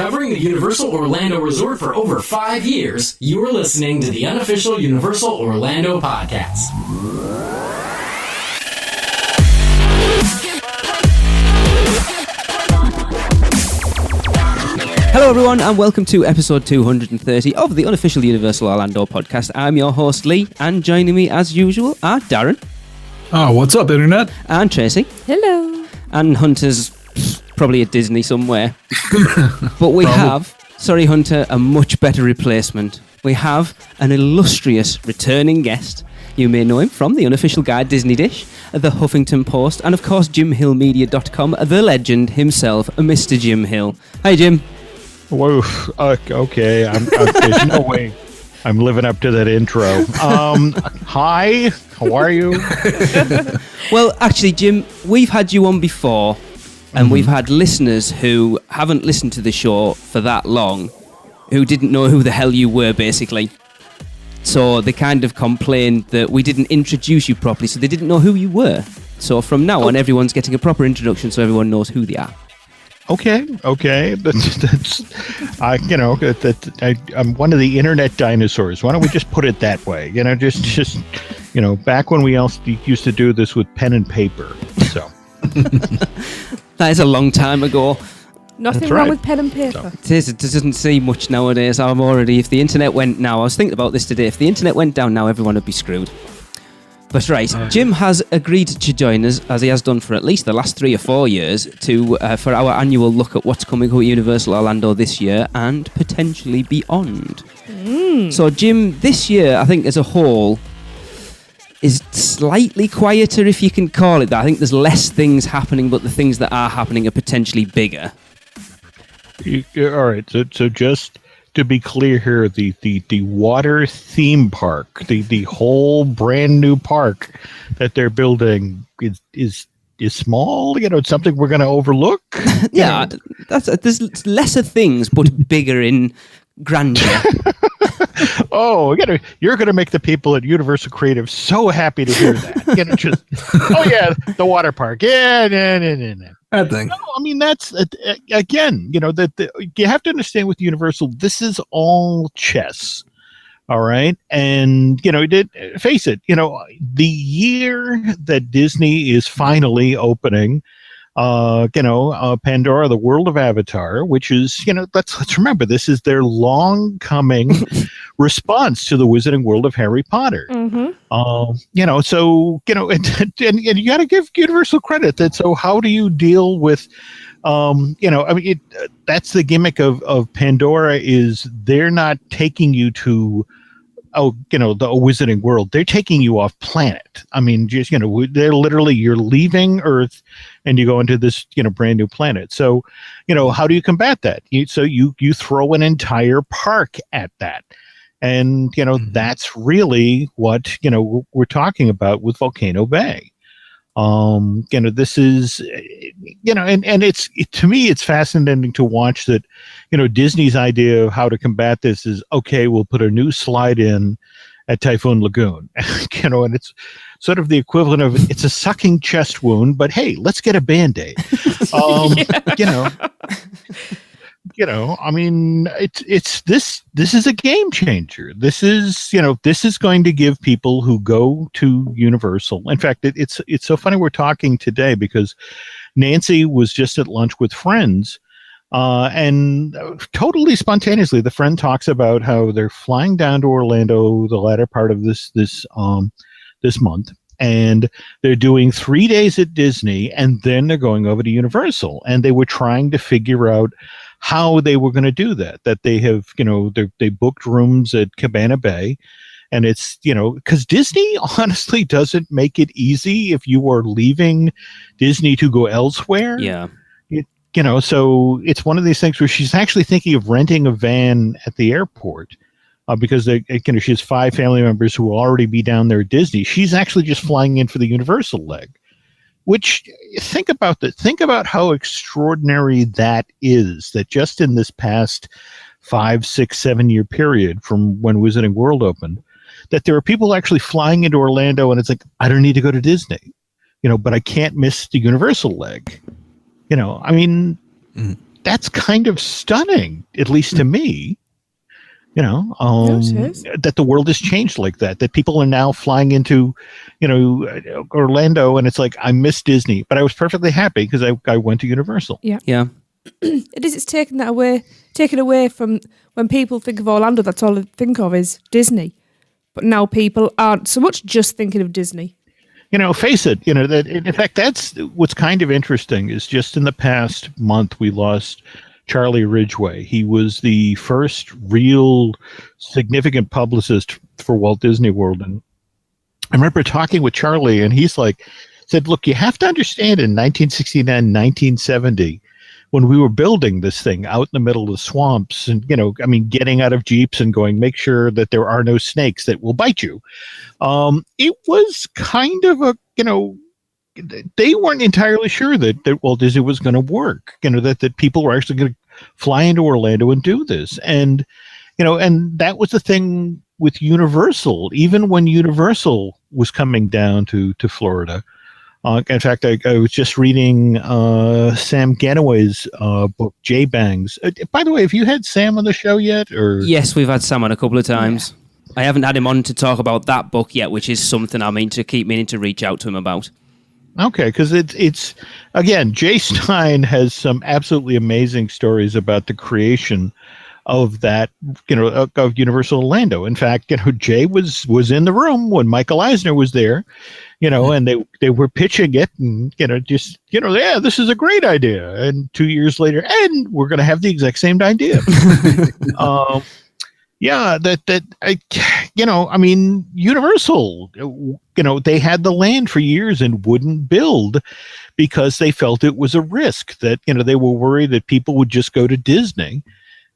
Covering the Universal Orlando Resort for over 5 years, you are listening to the unofficial Universal Orlando podcast. Hello everyone and welcome to episode 230 of the unofficial Universal Orlando podcast. I'm your host Lee, and joining me as usual are Darren. Oh, what's up, Internet? And Tracy. Hello. And Hunter's probably at Disney somewhere. But we have, sorry Hunter, a much better replacement. We have an illustrious returning guest. You may know him from the unofficial guide Disney Dish, the Huffington Post, and of course JimHillMedia.com, the legend himself, Mr. Jim Hill. Hi Jim. Whoa, okay, there's no way I'm living up to that intro. Hi, how are you? Well, actually, Jim, we've had you on before, and we've had listeners who haven't listened to the show for that long, who didn't know who the hell you were, basically. So they kind of complained that we didn't introduce you properly, so they didn't know who you were. So from now on, everyone's getting a proper introduction so everyone knows who they are. Okay. That's I'm one of the internet dinosaurs. Why don't we just put it that way? Just back when we used to do this with pen and paper. So that is a long time ago. Nothing wrong with pen and paper. It is. It doesn't see much nowadays. If the internet went now, I was thinking about this today. If the internet went down now, everyone would be screwed. But right, Jim has agreed to join us, as he has done for at least the last 3 or 4 years, for our annual look at what's coming at Universal Orlando this year and potentially beyond. So Jim, this year, I think as a whole, is slightly quieter, if you can call it that. I think there's less things happening, but the things that are happening are potentially bigger. All right, so just to be clear here, the water theme park, the whole brand new park that they're building is small. It's something we're going to overlook. Yeah, there's lesser things, but bigger in grandeur. Oh, you're gonna make the people at Universal Creative so happy to hear that. The water park. Yeah. That thing. No, I mean that's again. You have to understand with Universal, this is all chess. All right, and face it. The year that Disney is finally opening, Pandora, the World of Avatar, which is, let's remember, this is their long coming response to the Wizarding World of Harry Potter. And you got to give Universal credit that. So how do you deal with, that's the gimmick of Pandora, is they're not taking you to the Wizarding World. They're taking you off planet. I mean, just, they're literally, you're leaving Earth and you go into this, brand new planet. So, how do you combat that? You throw an entire park at that. And, that's really what, we're talking about with Volcano Bay. This is, and to me, it's fascinating to watch that, Disney's idea of how to combat this is, okay, we'll put a new slide in at Typhoon Lagoon, and it's sort of the equivalent of, it's a sucking chest wound, but hey, let's get a Band-Aid. I mean, this is a game changer. This is going to give people who go to Universal. In fact, it's so funny we're talking today because Nancy was just at lunch with friends, and totally spontaneously, the friend talks about how they're flying down to Orlando the latter part of this month. And they're doing 3 days at Disney, and then they're going over to Universal. And they were trying to figure out how they were going to do that. That they have, they booked rooms at Cabana Bay, and it's, because Disney honestly doesn't make it easy if you are leaving Disney to go elsewhere. Yeah. So it's one of these things where she's actually thinking of renting a van at the airport. Because she has 5 family members who will already be down there at Disney. She's actually just flying in for the Universal leg, which think about how extraordinary that is, that just in this past 5, 6, 7 year period from when Wizarding World opened, that there are people actually flying into Orlando and it's like, I don't need to go to Disney, but I can't miss the Universal leg. I mean, that's kind of stunning, at least to me. That the world has changed like that. That people are now flying into, Orlando, and it's like, I miss Disney, but I was perfectly happy because I went to Universal. Yeah. It is. It's taken away from when people think of Orlando. That's all they think of is Disney. But now people aren't so much just thinking of Disney. Face it. That in fact, that's what's kind of interesting is just in the past month we lost Charlie Ridgway. He was the first real significant publicist for Walt Disney World, and I remember talking with Charlie, and he's said, "Look, you have to understand in 1969, 1970." When we were building this thing out in the middle of the swamps and, getting out of Jeeps and going, make sure that there are no snakes that will bite you. It was kind of they weren't entirely sure that Walt Disney was going to work, that people were actually going to fly into Orlando and do this. And, and that was the thing with Universal, even when Universal was coming down to Florida. In fact, I was just reading Sam Ganaway's book, J-Bangs. By the way, have you had Sam on the show yet? Or Yes, we've had Sam on a couple of times. Yeah. I haven't had him on to talk about that book yet, which is something I keep meaning to reach out to him about. Okay, because it's again, Jay Stein has some absolutely amazing stories about the creation of that, of Universal Orlando. In fact, Jay was in the room when Michael Eisner was there, and they were pitching it, and yeah, this is a great idea. And 2 years later, and we're going to have the exact same idea. Yeah, Universal, they had the land for years and wouldn't build because they felt it was a risk, that, they were worried that people would just go to Disney.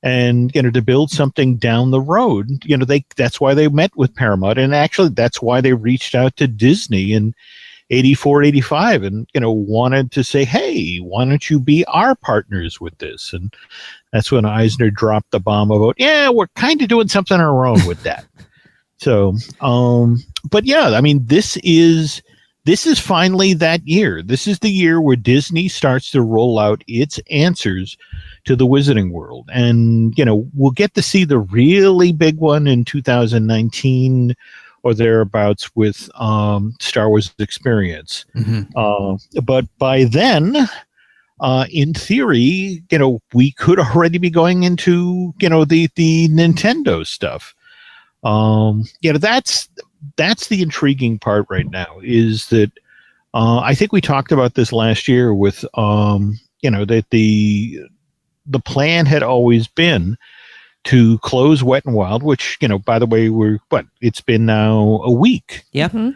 And, to build something down the road, that's why they met with Paramount. And actually, that's why they reached out to Disney in 84, 85 and, wanted to say, hey, why don't you be our partners with this? And that's when Eisner dropped the bomb about, yeah, we're kind of doing something on our own with that. So, but yeah, this is finally that year. This is the year where Disney starts to roll out its answers to the Wizarding World. And, we'll get to see the really big one in 2019 or thereabouts with Star Wars Experience. Mm-hmm. But by then, in theory, we could already be going into, the Nintendo stuff. That's the intriguing part right now, is that I think we talked about this last year with, that the plan had always been to close Wet and Wild, which, by the way, it's been now a week. Yeah. Mm-hmm.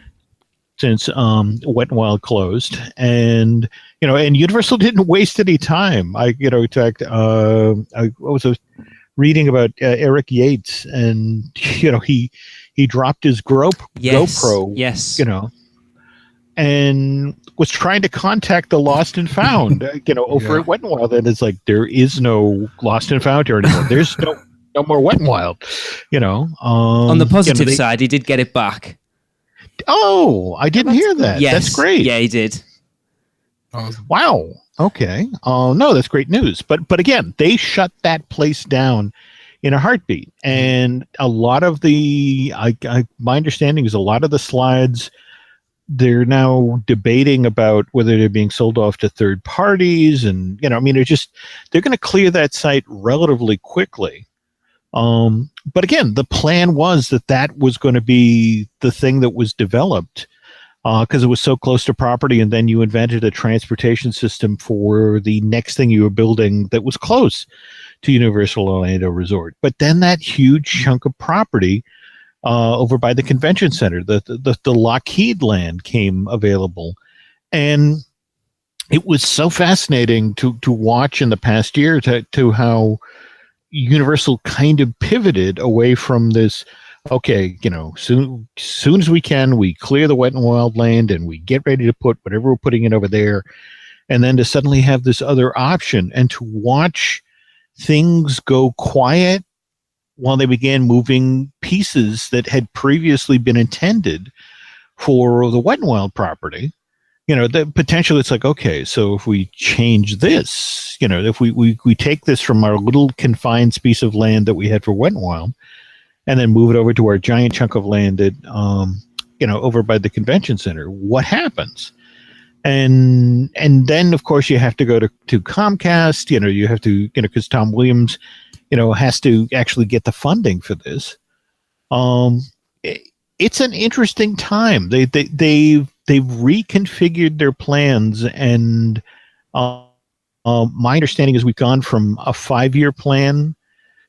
Since Wet and Wild closed, and and Universal didn't waste any time. I was reading about Eric Yates, and he dropped his GoPro, yes, and was trying to contact the Lost and Found, over at Wet and Wild, and it's like, there is no Lost and Found here anymore. There's no more Wet and Wild. On the positive side, he did get it back. Oh, I didn't hear that. Yes. That's great. Yeah, he did. Wow. Okay. No, that's great news. But again, they shut that place down in a heartbeat. And a lot of my understanding is a lot of the slides, they're now debating about whether they're being sold off to third parties. And, they're going to clear that site relatively quickly. But again, the plan was that was going to be the thing that was developed because it was so close to property, and then you invented a transportation system for the next thing you were building that was close to Universal Orlando Resort. But then that huge chunk of property over by the convention center, the Lockheed land, came available, and it was so fascinating to watch in the past year to how Universal kind of pivoted away from this. Okay, soon as we can, we clear the Wet and Wild land and we get ready to put whatever we're putting in over there, and then to suddenly have this other option and to watch things go quiet while they began moving pieces that had previously been intended for the Wet and Wild property. the potential, it's like, okay, so if we change this, if we take this from our little confined piece of land that we had for Wet n Wild and then move it over to our giant chunk of land at, over by the convention center, what happens? And then, of course, you have to go to Comcast, you have to, because Tom Williams, has to actually get the funding for this. It's an interesting time. They've reconfigured their plans, and my understanding is we've gone from a 5-year plan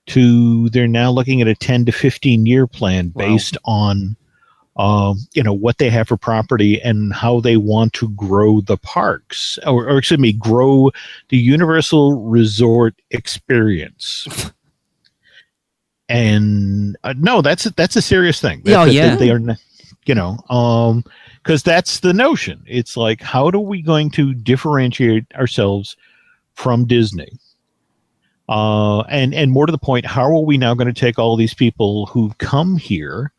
to they're now looking at a 10 to 15-year plan based on what they have for property and how they want to grow the parks, or excuse me, grow the Universal Resort experience. And no, that's a serious thing. They are, because that's the notion. It's like, how are we going to differentiate ourselves from Disney? And more to the point, how are we now going to take all these people who've come here,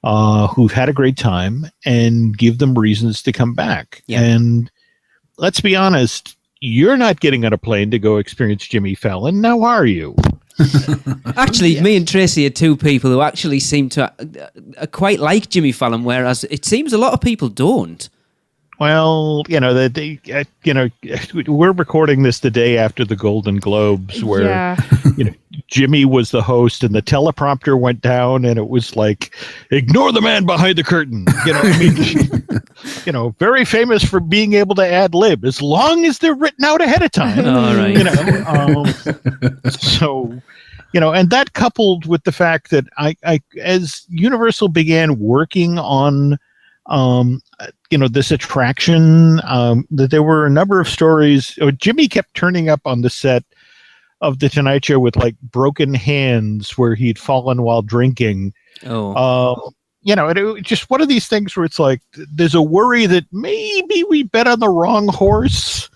who've had a great time, and give them reasons to come back? Yeah. And let's be honest, you're not getting on a plane to go experience Jimmy Fallon, now are you? Actually, me and Tracy are two people who actually seem to quite like Jimmy Fallon, whereas it seems a lot of people don't. Well, we're recording this the day after the Golden Globes, where Jimmy was the host, and the teleprompter went down, and it was like, "Ignore the man behind the curtain." Very famous for being able to ad lib as long as they're written out ahead of time. All right. So, and that coupled with the fact that I as Universal began working on this attraction, that there were a number of stories. Jimmy kept turning up on the set of The Tonight Show with like broken hands where he'd fallen while drinking. And it was just one of these things where it's like, there's a worry that maybe we bet on the wrong horse.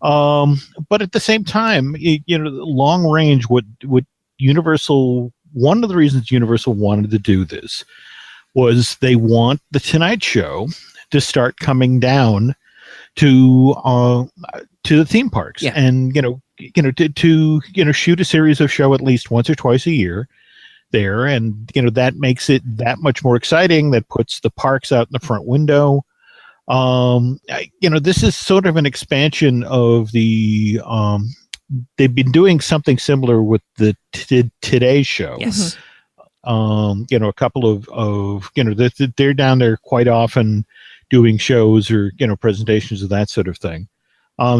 But at the same time, long range, what Universal, one of the reasons Universal wanted to do this was they want The Tonight Show to start coming down to the theme parks, and to shoot a series of show at least once or twice a year there, and that makes it that much more exciting. That puts the parks out in the front window. This is sort of an expansion of the. They've been doing something similar with the Today Show. Yes. A couple of they're down there quite often doing shows or presentations of that sort of thing,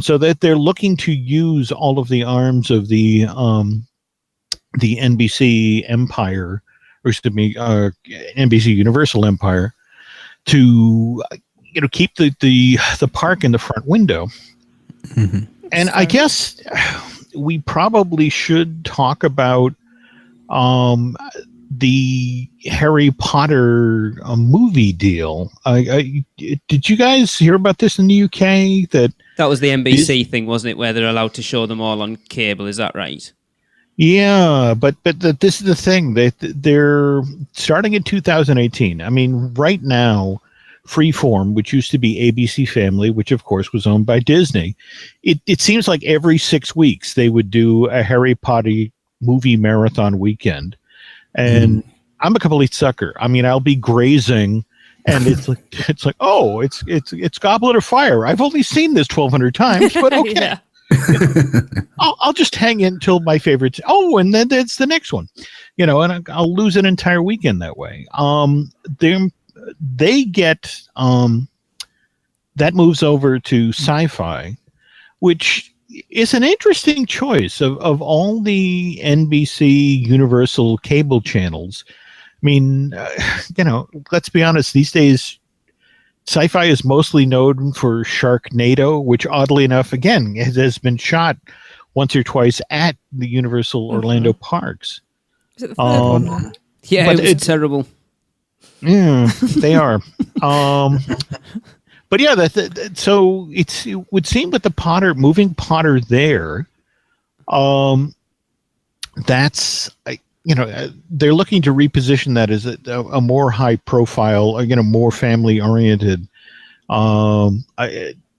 so that they're looking to use all of the arms of the NBC empire, or excuse me, NBC Universal empire, to keep the park in the front window. Mm-hmm. And I guess we probably should talk about the Harry Potter movie deal. Did you guys hear about this in the UK? That was the NBC thing, wasn't it? Where they're allowed to show them all on cable. Is that right? Yeah, but this is the thing. They're starting in 2018. I mean, right now, Freeform, which used to be ABC Family, which of course was owned by Disney, it seems like every 6 weeks they would do a Harry Potter movie marathon weekend. And I'm a complete sucker. I mean, I'll be grazing, and it's like, oh, it's Goblet of Fire. I've only seen this 1,200 times, but okay. I'll just hang in until my favorites. Oh, and then it's the next one, and I'll lose an entire weekend that way. They get that moves over to Sci-Fi, which is an interesting choice of all the NBC Universal cable channels. I mean, let's be honest, these days, Sci-Fi is mostly known for Sharknado, which oddly enough, again, has been shot once or twice at the Universal Orlando parks. Is it the third one? Yeah, it's terrible. Yeah, they are. But yeah, so it would seem that the moving Potter there, that's they're looking to reposition that as a more high profile, more family oriented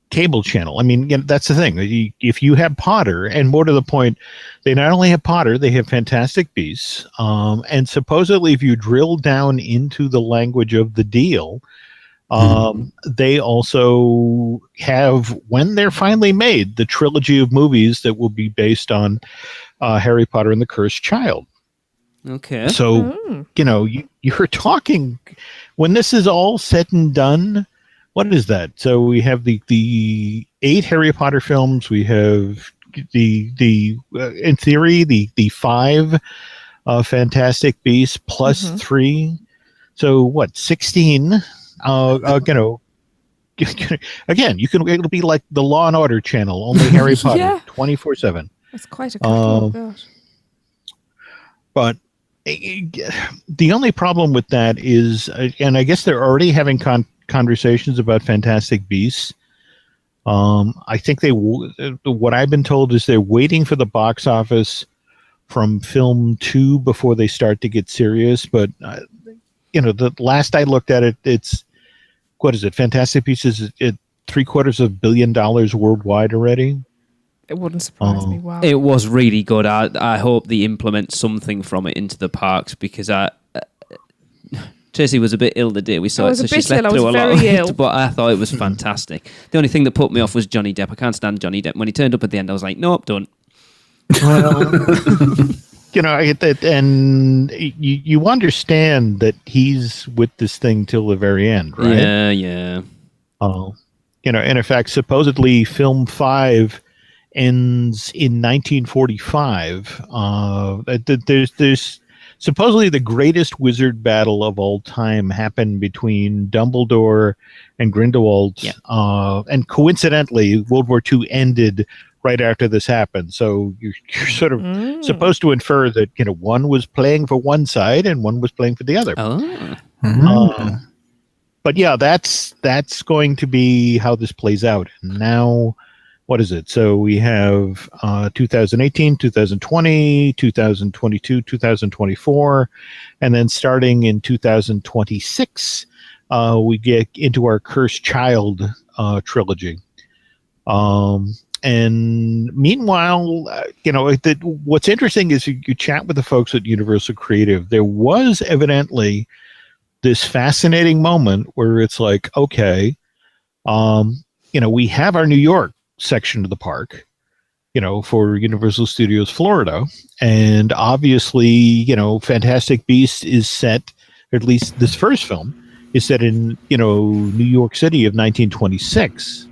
cable channel. I mean, that's the thing. If you have Potter, and more to the point, they not only have Potter, they have Fantastic Beasts. And supposedly, if you drill down into the language of the deal, they also have, when they're finally made, the trilogy of movies that will be based on Harry Potter and the Cursed Child. Okay. So, you're talking, when this is all said and done, what is that? So we have the 8 Harry Potter films. We have the in theory, the 5 Fantastic Beasts plus 3. So what, 16? Again, it'll be like the Law and Order channel, only Harry Potter, 24/7. That's quite a catalog. Gosh. But the only problem with that is, and I guess they're already having conversations about Fantastic Beasts. I think what I've been told is they're waiting for the box office from film 2 before they start to get serious. But the last I looked at it, it's, what is it? Fantastic Beasts is at $750 million worldwide already. It wouldn't surprise me. Wow. It was really good. I hope they implement something from it into the parks, because Tracy was a bit ill the day we saw it, so she slept through a lot of it, but I thought it was fantastic. The only thing that put me off was Johnny Depp. I can't stand Johnny Depp. When he turned up at the end, I was like, nope, done. Well, I get that, and you understand that he's with this thing till the very end, right? Yeah. And in fact, supposedly film 5 ends in 1945. There's supposedly the greatest wizard battle of all time happened between Dumbledore and Grindelwald. Yeah. And coincidentally, World War II ended right after this happened. So you're sort of supposed to infer that, one was playing for one side and one was playing for the other. Oh. But yeah, that's going to be how this plays out. Now, what is it? So we have 2018, 2020, 2022, 2024, and then starting in 2026, we get into our Cursed Child trilogy. And meanwhile, what's interesting is you chat with the folks at Universal Creative. There was evidently this fascinating moment where it's like, okay, we have our New York section of the park, for Universal Studios Florida, and obviously, Fantastic Beasts is set, or at least this first film is set in, New York City of 1926.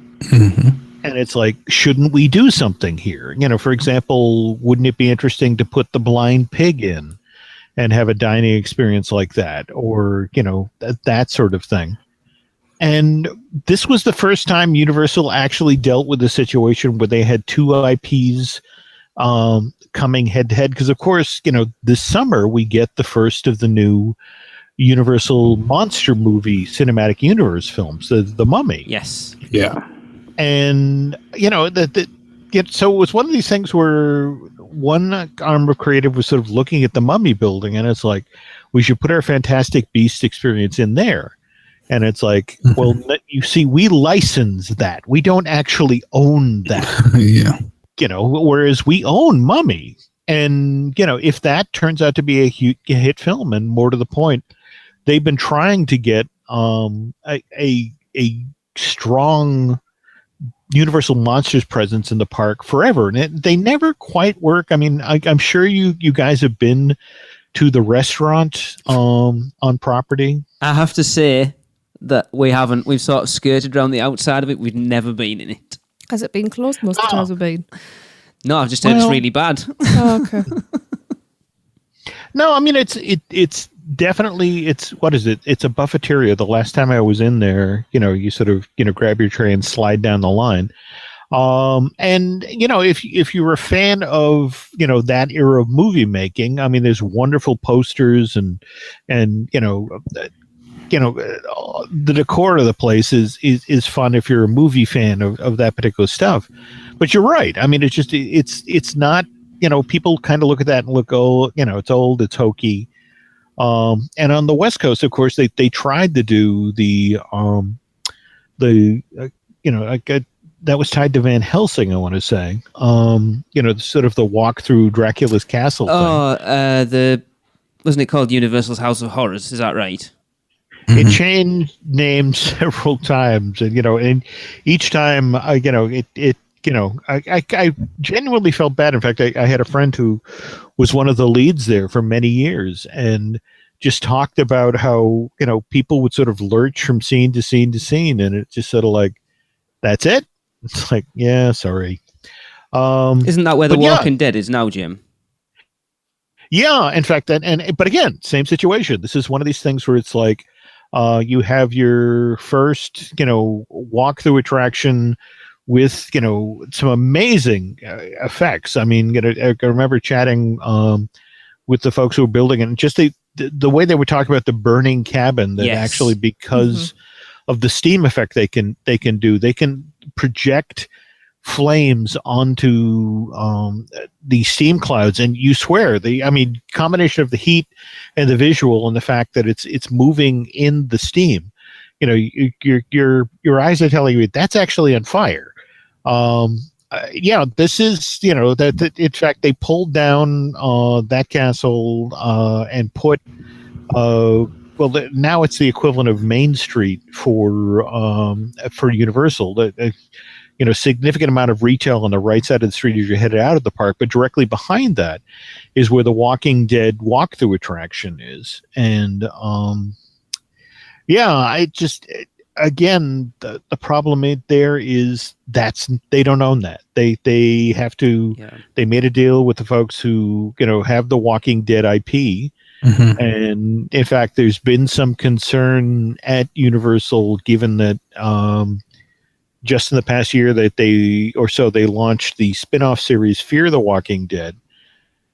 And it's like, shouldn't we do something here? For example, wouldn't it be interesting to put the blind pig in and have a dining experience like that, or that sort of thing? And this was the first time Universal actually dealt with a situation where they had 2 IPs coming head to head. Because, of course, this summer we get the first of the new Universal monster movie cinematic universe films, the Mummy. Yes. Yeah. And, so it was one of these things where one arm of creative was sort of looking at the Mummy building, and it's like, we should put our Fantastic Beast experience in there. And it's like, well, you see, we license that. We don't actually own that. Yeah. Whereas we own Mummy. And, if that turns out to be a hit film, and more to the point, they've been trying to get a strong Universal Monsters presence in the park forever. And they never quite work. I mean, I'm sure you guys have been to the restaurant on property. I have to say that we haven't. We've sort of skirted around the outside of it. We've never been in it. Has it been closed most of the times we've been? No, I've just heard it's really bad. Oh, okay. No, I mean, it's definitely, what is it? It's a buffeteria. The last time I was in there, you sort of, grab your tray and slide down the line. And, if you're a fan of, that era of movie making, I mean, there's wonderful posters and the decor of the place is fun if you're a movie fan of that particular stuff. But you're right. I mean, it's not, people kind of look at that and look, oh, it's old, it's hokey. And on the West Coast, of course, they tried to do the the that was tied to Van Helsing, I want to say. Sort of the walk through Dracula's castle thing. Wasn't it called Universal's House of Horrors? Is that right? It changed names several times, and each time, I genuinely felt bad. In fact, I had a friend who was one of the leads there for many years, and just talked about how people would sort of lurch from scene to scene to scene, and it's just sort of like, that's it. It's like, yeah, sorry. Isn't that where The Walking Dead is now, Jim? Yeah, in fact, but again, same situation. This is one of these things where it's like, you have your first, walk-through attraction with, some amazing effects. I mean, I remember chatting with the folks who were building it, and just the way they were talking about the burning cabin, that actually, because of the steam effect they can do, they can project flames onto the steam clouds, and you swear combination of the heat and the visual and the fact that it's moving in the steam, your eyes are telling you that's actually on fire. This is that in fact they pulled down that castle and put now it's the equivalent of Main Street for Universal. Significant amount of retail on the right side of the street as you're headed out of the park, but directly behind that is where the Walking Dead walkthrough attraction is. And again, the problem there is they don't own that. They have to. Yeah. They made a deal with the folks who have the Walking Dead IP. Mm-hmm. And in fact, there's been some concern at Universal, given that just in the past year that they launched the spin-off series Fear the Walking Dead,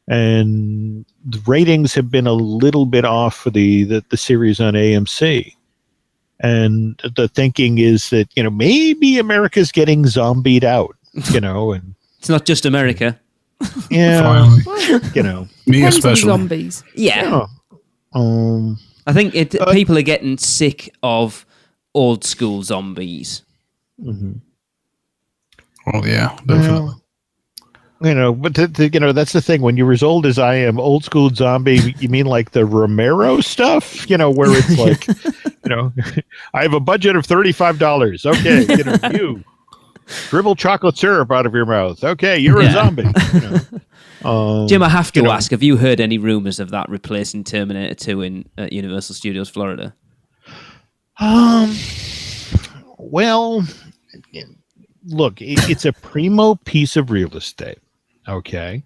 and the ratings have been a little bit off for the series on AMC. And the thinking is that maybe America's getting zombied out, and it's not just America. Yeah, me especially. Zombies. Yeah. I think people are getting sick of old school zombies. Mm-hmm. Well, yeah, definitely. But that's the thing. When you're as old as I am, old school zombie, you mean like the Romero stuff? Where it's like, I have a budget of $35. Okay, you dribble chocolate syrup out of your mouth. Okay, you're a zombie. Jim, I have to ask: have you heard any rumors of that replacing Terminator 2 at Universal Studios Florida? Well, look, it's a primo piece of real estate. Okay.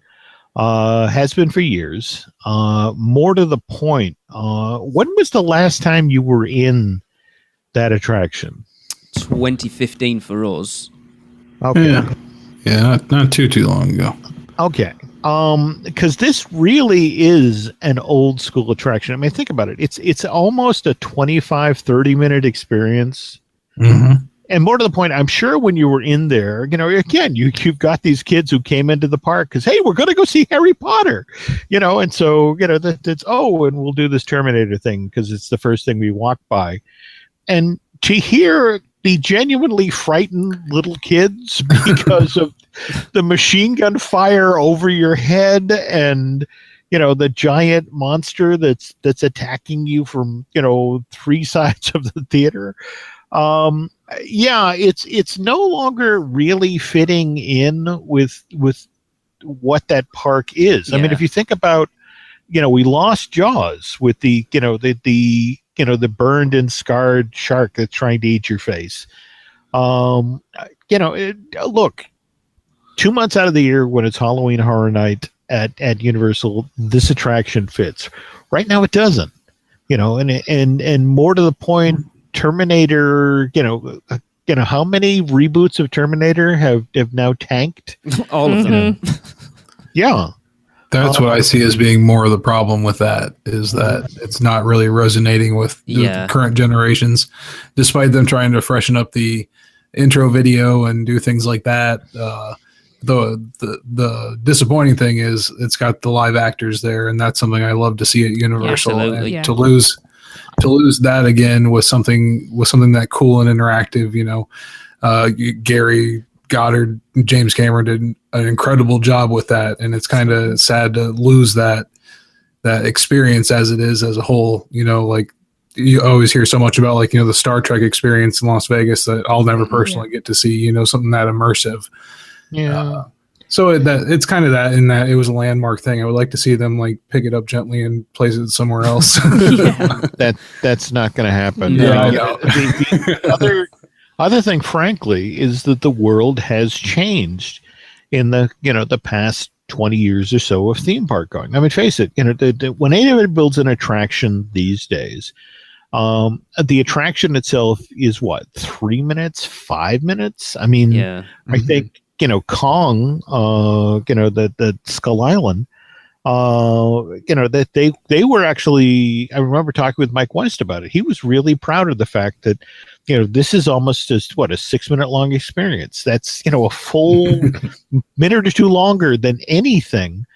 Has been for years. More to the point, when was the last time you were in that attraction? 2015 for us. Okay. Yeah, not too long ago. Okay. Because this really is an old school attraction. I mean, think about it. It's almost a 25-30 minute experience. Mm-hmm. And more to the point, I'm sure when you were in there, again, you've got these kids who came into the park because, hey, we're going to go see Harry Potter, and so, that's, and we'll do this Terminator thing because it's the first thing we walk by. And to hear the genuinely frightened little kids because of the machine gun fire over your head and, the giant monster that's attacking you from, three sides of the theater. It's no longer really fitting in with what that park is. Yeah. I mean, if you think about, we lost Jaws with the burned and scarred shark that's trying to eat your face. Look, 2 months out of the year when it's Halloween Horror Night at Universal, this attraction fits. Right now, it doesn't. And more to the point, Terminator, how many reboots of Terminator have now tanked? All of them. Yeah. That's what I see as being more of the problem with that, is that it's not really resonating with the current generations, despite them trying to freshen up the intro video and do things like that. The disappointing thing is it's got the live actors there, and that's something I love to see at Universal. Absolutely. And to lose to lose that again with something that cool and interactive, Gary Goddard, James Cameron did an incredible job with that, and it's kind of sad to lose that experience as it is as a whole. Like you always hear so much about the Star Trek experience in Las Vegas that I'll never personally get to see. Something that immersive. Yeah. So it's kind of that in that it was a landmark thing. I would like to see them pick it up gently and place it somewhere else. That's not going to happen. Yeah, I know. The other thing, frankly, is that the world has changed in the past 20 years or so of theme park going. I mean, face it, when anybody builds an attraction these days, the attraction itself is what, 3 minutes, 5 minutes? I mean, I think. Kong, the Skull Island, that they were actually, I remember talking with Mike West about it. He was really proud of the fact that, this is almost just a 6 minute long experience. That's, a full minute or two longer than anything,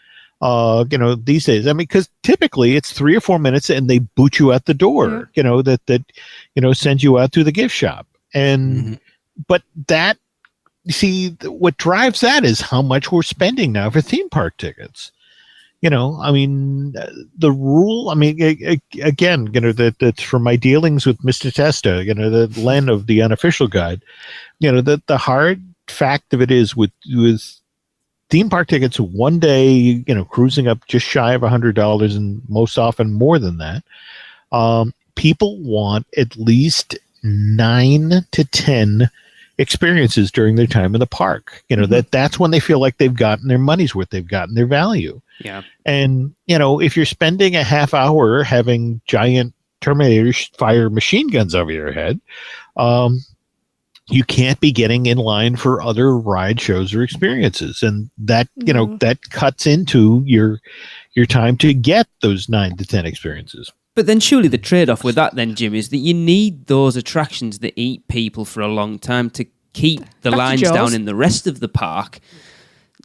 these days. I mean, because typically it's 3 or 4 minutes and they boot you out the door, that sends you out to the gift shop. And, but that, see, what drives that is how much we're spending now for theme park tickets. I mean, the rule, I mean, again, that's from my dealings with Mr. Testa, the Len of the Unofficial Guide, the hard fact of it is with theme park tickets one day, cruising up just shy of $100 and most often more than that, people want at least 9 to 10 experiences during their time in the park. That's when they feel like they've gotten their money's worth, they've gotten their value. Yeah. And if you're spending a half hour having giant Terminators fire machine guns over your head, you can't be getting in line for other ride shows or experiences, and that that cuts into your time to get those 9 to 10 experiences. But then surely the trade-off with that then, Jim, is that you need those attractions that eat people for a long time to keep the lines down in the rest of the park,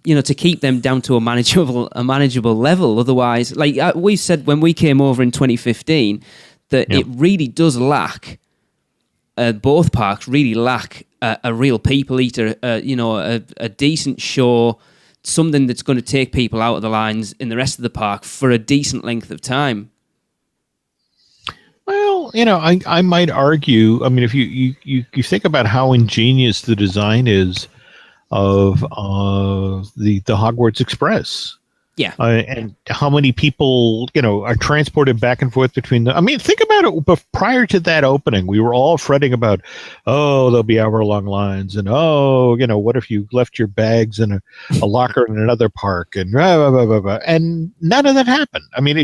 to keep them down to a manageable level. Otherwise, like we said when we came over in 2015, that it really does lack, both parks really lack a real people eater, a decent show, something that's going to take people out of the lines in the rest of the park for a decent length of time. Well, I might argue. I mean, if you think about how ingenious the design is of the Hogwarts Express, and how many people are transported back and forth between the. I mean, think about it. But prior to that opening, we were all fretting about, there'll be hour-long lines, and what if you left your bags in a locker in another park, and blah, blah, blah, blah, and none of that happened. I mean,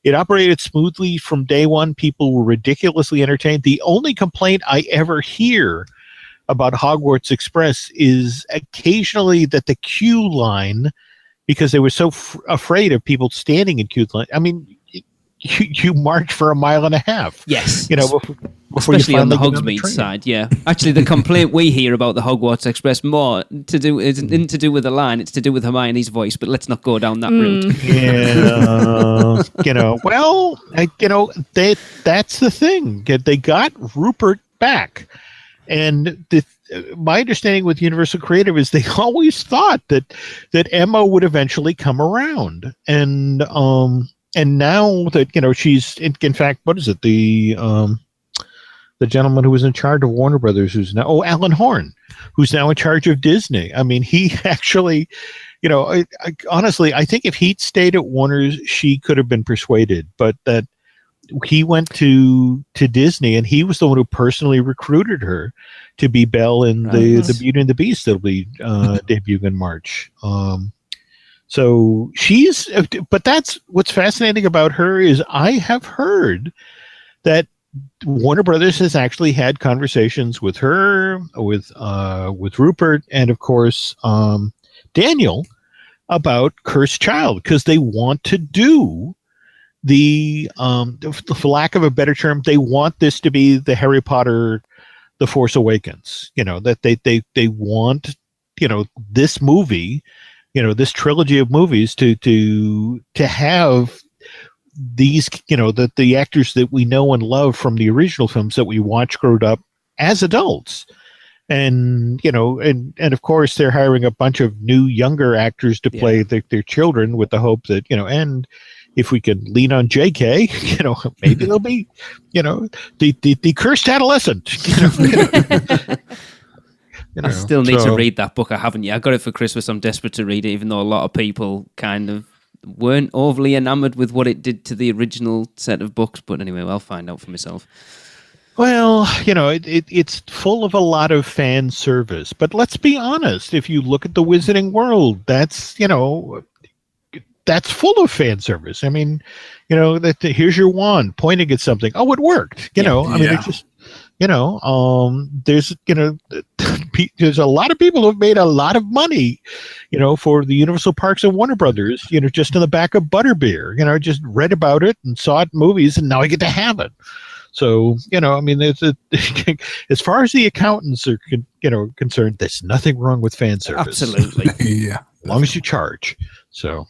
it operated smoothly from day one. People were ridiculously entertained. The only complaint I ever hear about Hogwarts Express is occasionally that the queue line, because they were so afraid of people standing in queue line. I mean, you march for 1.5 miles. Yes. Before especially you on the get Hogsmeade train. side, yeah. Actually, the complaint we hear about the Hogwarts Express more isn't to do with the line, it's to do with Hermione's voice, but let's not go down that route. Yeah. That's the thing. They got Rupert back. And my understanding with Universal Creative is they always thought that Emma would eventually come around. And now that, she's, in fact, what is it? The gentleman who was in charge of Warner Brothers, who's now, Alan Horn, who's now in charge of Disney. I mean, he actually, honestly, I think if he'd stayed at Warner's, she could have been persuaded, but that he went to Disney and he was the one who personally recruited her to be Belle in the Beauty and the Beast that'll be debuting in March. So but that's what's fascinating about her is I have heard that Warner Brothers has actually had conversations with her, with Rupert, and of course Daniel about Cursed Child, because they want to do for lack of a better term, they want this to be the Harry Potter, The Force Awakens. That they want this movie, this trilogy of movies to have these, the actors that we know and love from the original films that we watch growed up as adults. And, and of course they're hiring a bunch of new younger actors to play their children with the hope that, and if we can lean on JK, maybe they'll be, the cursed adolescent. I still need to read that book. I haven't yet. I got it for Christmas. I'm desperate to read it, even though a lot of people kind of weren't overly enamored with what it did to the original set of books. But anyway, I'll find out for myself. Well, it's full of a lot of fan service. But let's be honest. If you look at the Wizarding World, that's full of fan service. I mean, here's your wand pointing at something. Oh, it worked. It's just, there's a lot of people who've made a lot of money, for the Universal Parks and Warner Brothers, just in the back of Butterbeer, just read about it and saw it in movies, and now I get to have it. So, as far as the accountants are, concerned, there's nothing wrong with fan service. Absolutely. Yeah. As long as you charge. So,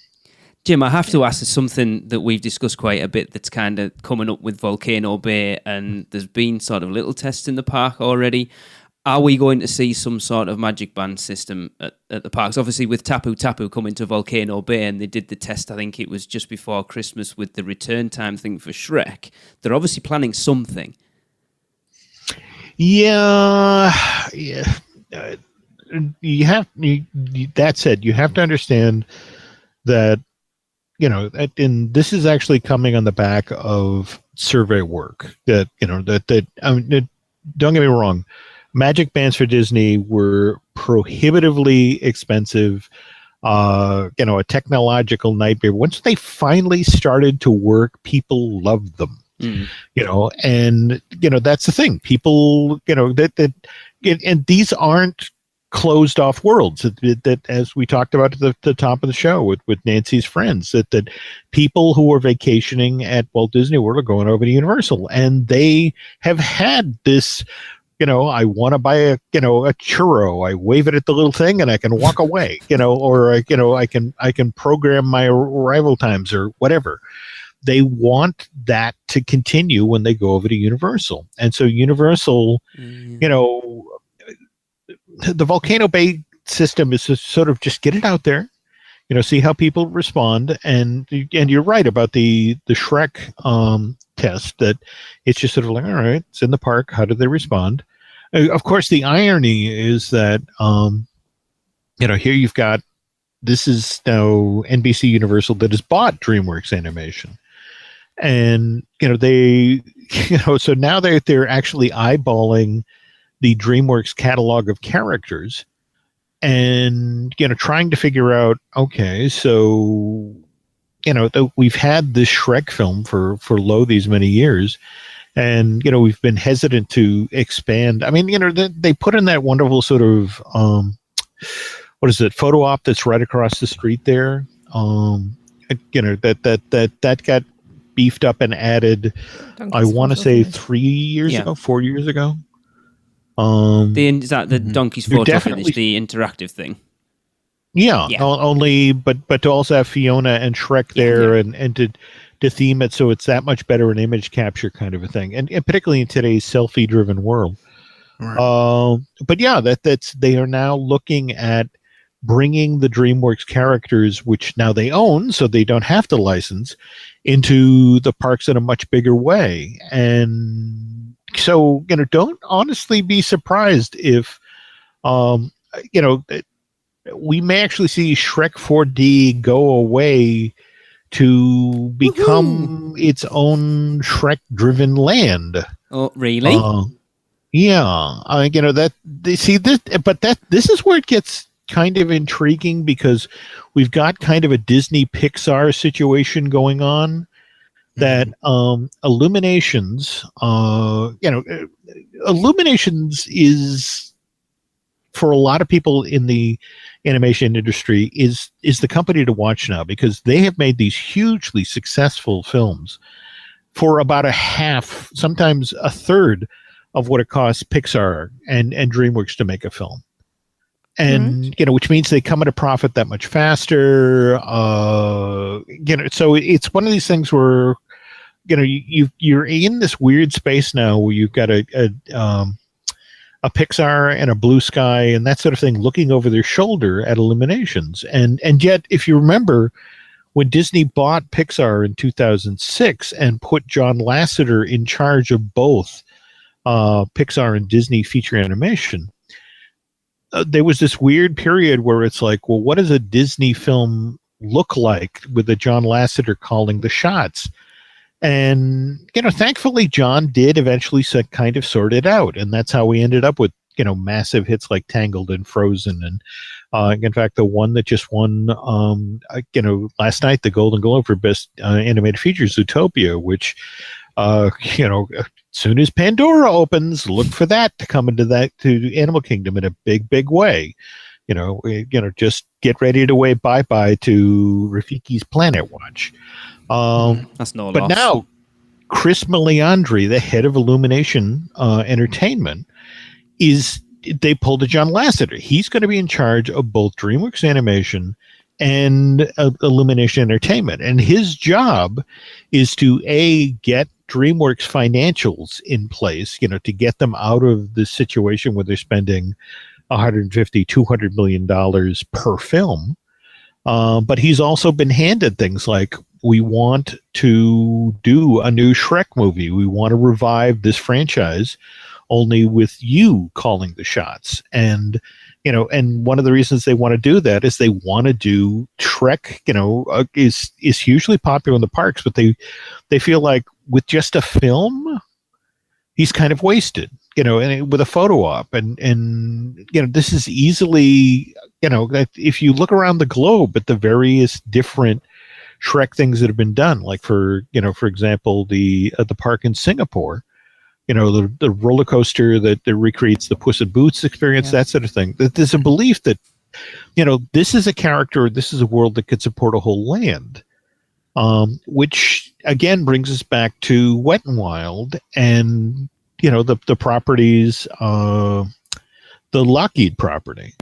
Jim, I have to ask something that we've discussed quite a bit that's kind of coming up with Volcano Bay, and there's been sort of little tests in the park already. Are we going to see some sort of magic band system at the parks? Obviously, with Tapu Tapu coming to Volcano Bay, and they did the test, I think it was just before Christmas with the return time thing for Shrek. They're obviously planning something. Yeah. That said, you have to understand that, and this is actually coming on the back of survey work that, don't get me wrong. Magic bands for Disney were prohibitively expensive, a technological nightmare. Once they finally started to work, people loved them. And that's the thing. People, and these aren't closed off worlds that as we talked about at the top of the show with Nancy's friends, that people who are vacationing at Walt Disney World are going over to Universal, and they have had this, I want to buy a churro. I wave it at the little thing and I can walk away, or I can program my arrival times or whatever. They want that to continue when they go over to Universal. And so Universal, the Volcano Bay system is to sort of just get it out there, see how people respond. And you're right about the Shrek test, that it's just sort of like, all right, it's in the park. How do they respond? Of course, the irony is that, here you've got, this is now NBC Universal that has bought DreamWorks Animation. And, they, so now they're actually eyeballing the DreamWorks catalog of characters and, trying to figure out, okay, so, we've had this Shrek film for these many years. And, we've been hesitant to expand. I mean, they put in that wonderful sort of, what is it, photo op that's right across the street there. That got beefed up and added, I want to say 3 years ago, 4 years ago. Is that the Donkey's Photo Finish, the interactive thing? Yeah. Only, but to also have Fiona and Shrek there and to theme it so it's that much better an image capture kind of a thing, and particularly in today's selfie-driven world. Right. But yeah, that's they are now looking at bringing the DreamWorks characters, which now they own, so they don't have to license, into the parks in a much bigger way. And so, don't honestly be surprised if, we may actually see Shrek 4D go away to become its own Shrek-driven land. Oh, really? This is where it gets kind of intriguing, because we've got kind of a Disney Pixar situation going on that Illuminations, Illuminations is, for a lot of people in the animation industry, is the company to watch now, because they have made these hugely successful films for about a half, sometimes a third of what it costs Pixar and DreamWorks to make a film. and which means they come at a profit that much faster. So it's one of these things where you're in this weird space now where you've got a Pixar and a Blue Sky and that sort of thing looking over their shoulder at Illuminations, and yet if you remember, when Disney bought Pixar in 2006 and put John Lasseter in charge of both Pixar and Disney feature animation, there was this weird period where it's like, well, what does a Disney film look like with a John Lasseter calling the shots? And, thankfully, John did eventually kind of sort it out. And that's how we ended up with, massive hits like Tangled and Frozen. And in fact, the one that just won, last night, the Golden Globe for Best Animated Feature, Zootopia, which, as soon as Pandora opens, look for that to come to Animal Kingdom in a big, big way. Just get ready to wave bye-bye to Rafiki's Planet Watch. That's no But loss. now, Chris Miliandri, the head of Illumination Entertainment, they pulled a John Lasseter. He's going to be in charge of both DreamWorks Animation and Illumination Entertainment. And his job is to, get DreamWorks financials in place, to get them out of the situation where they're spending $150, $200 million per film. But he's also been handed things like, we want to do a new Shrek movie. We want to revive this franchise, only with you calling the shots. And, and one of the reasons they want to do that is they want to do Shrek, is hugely popular in the parks, but they feel like with just a film, he's kind of wasted, and with a photo op. And this is easily, if you look around the globe at the various different Shrek things that have been done, like for example, the park in Singapore, the roller coaster that recreates the Puss in Boots experience, that sort of thing. That there's a belief that, this is a character, this is a world that could support a whole land, which again brings us back to Wet n Wild and the properties, the Lockheed property.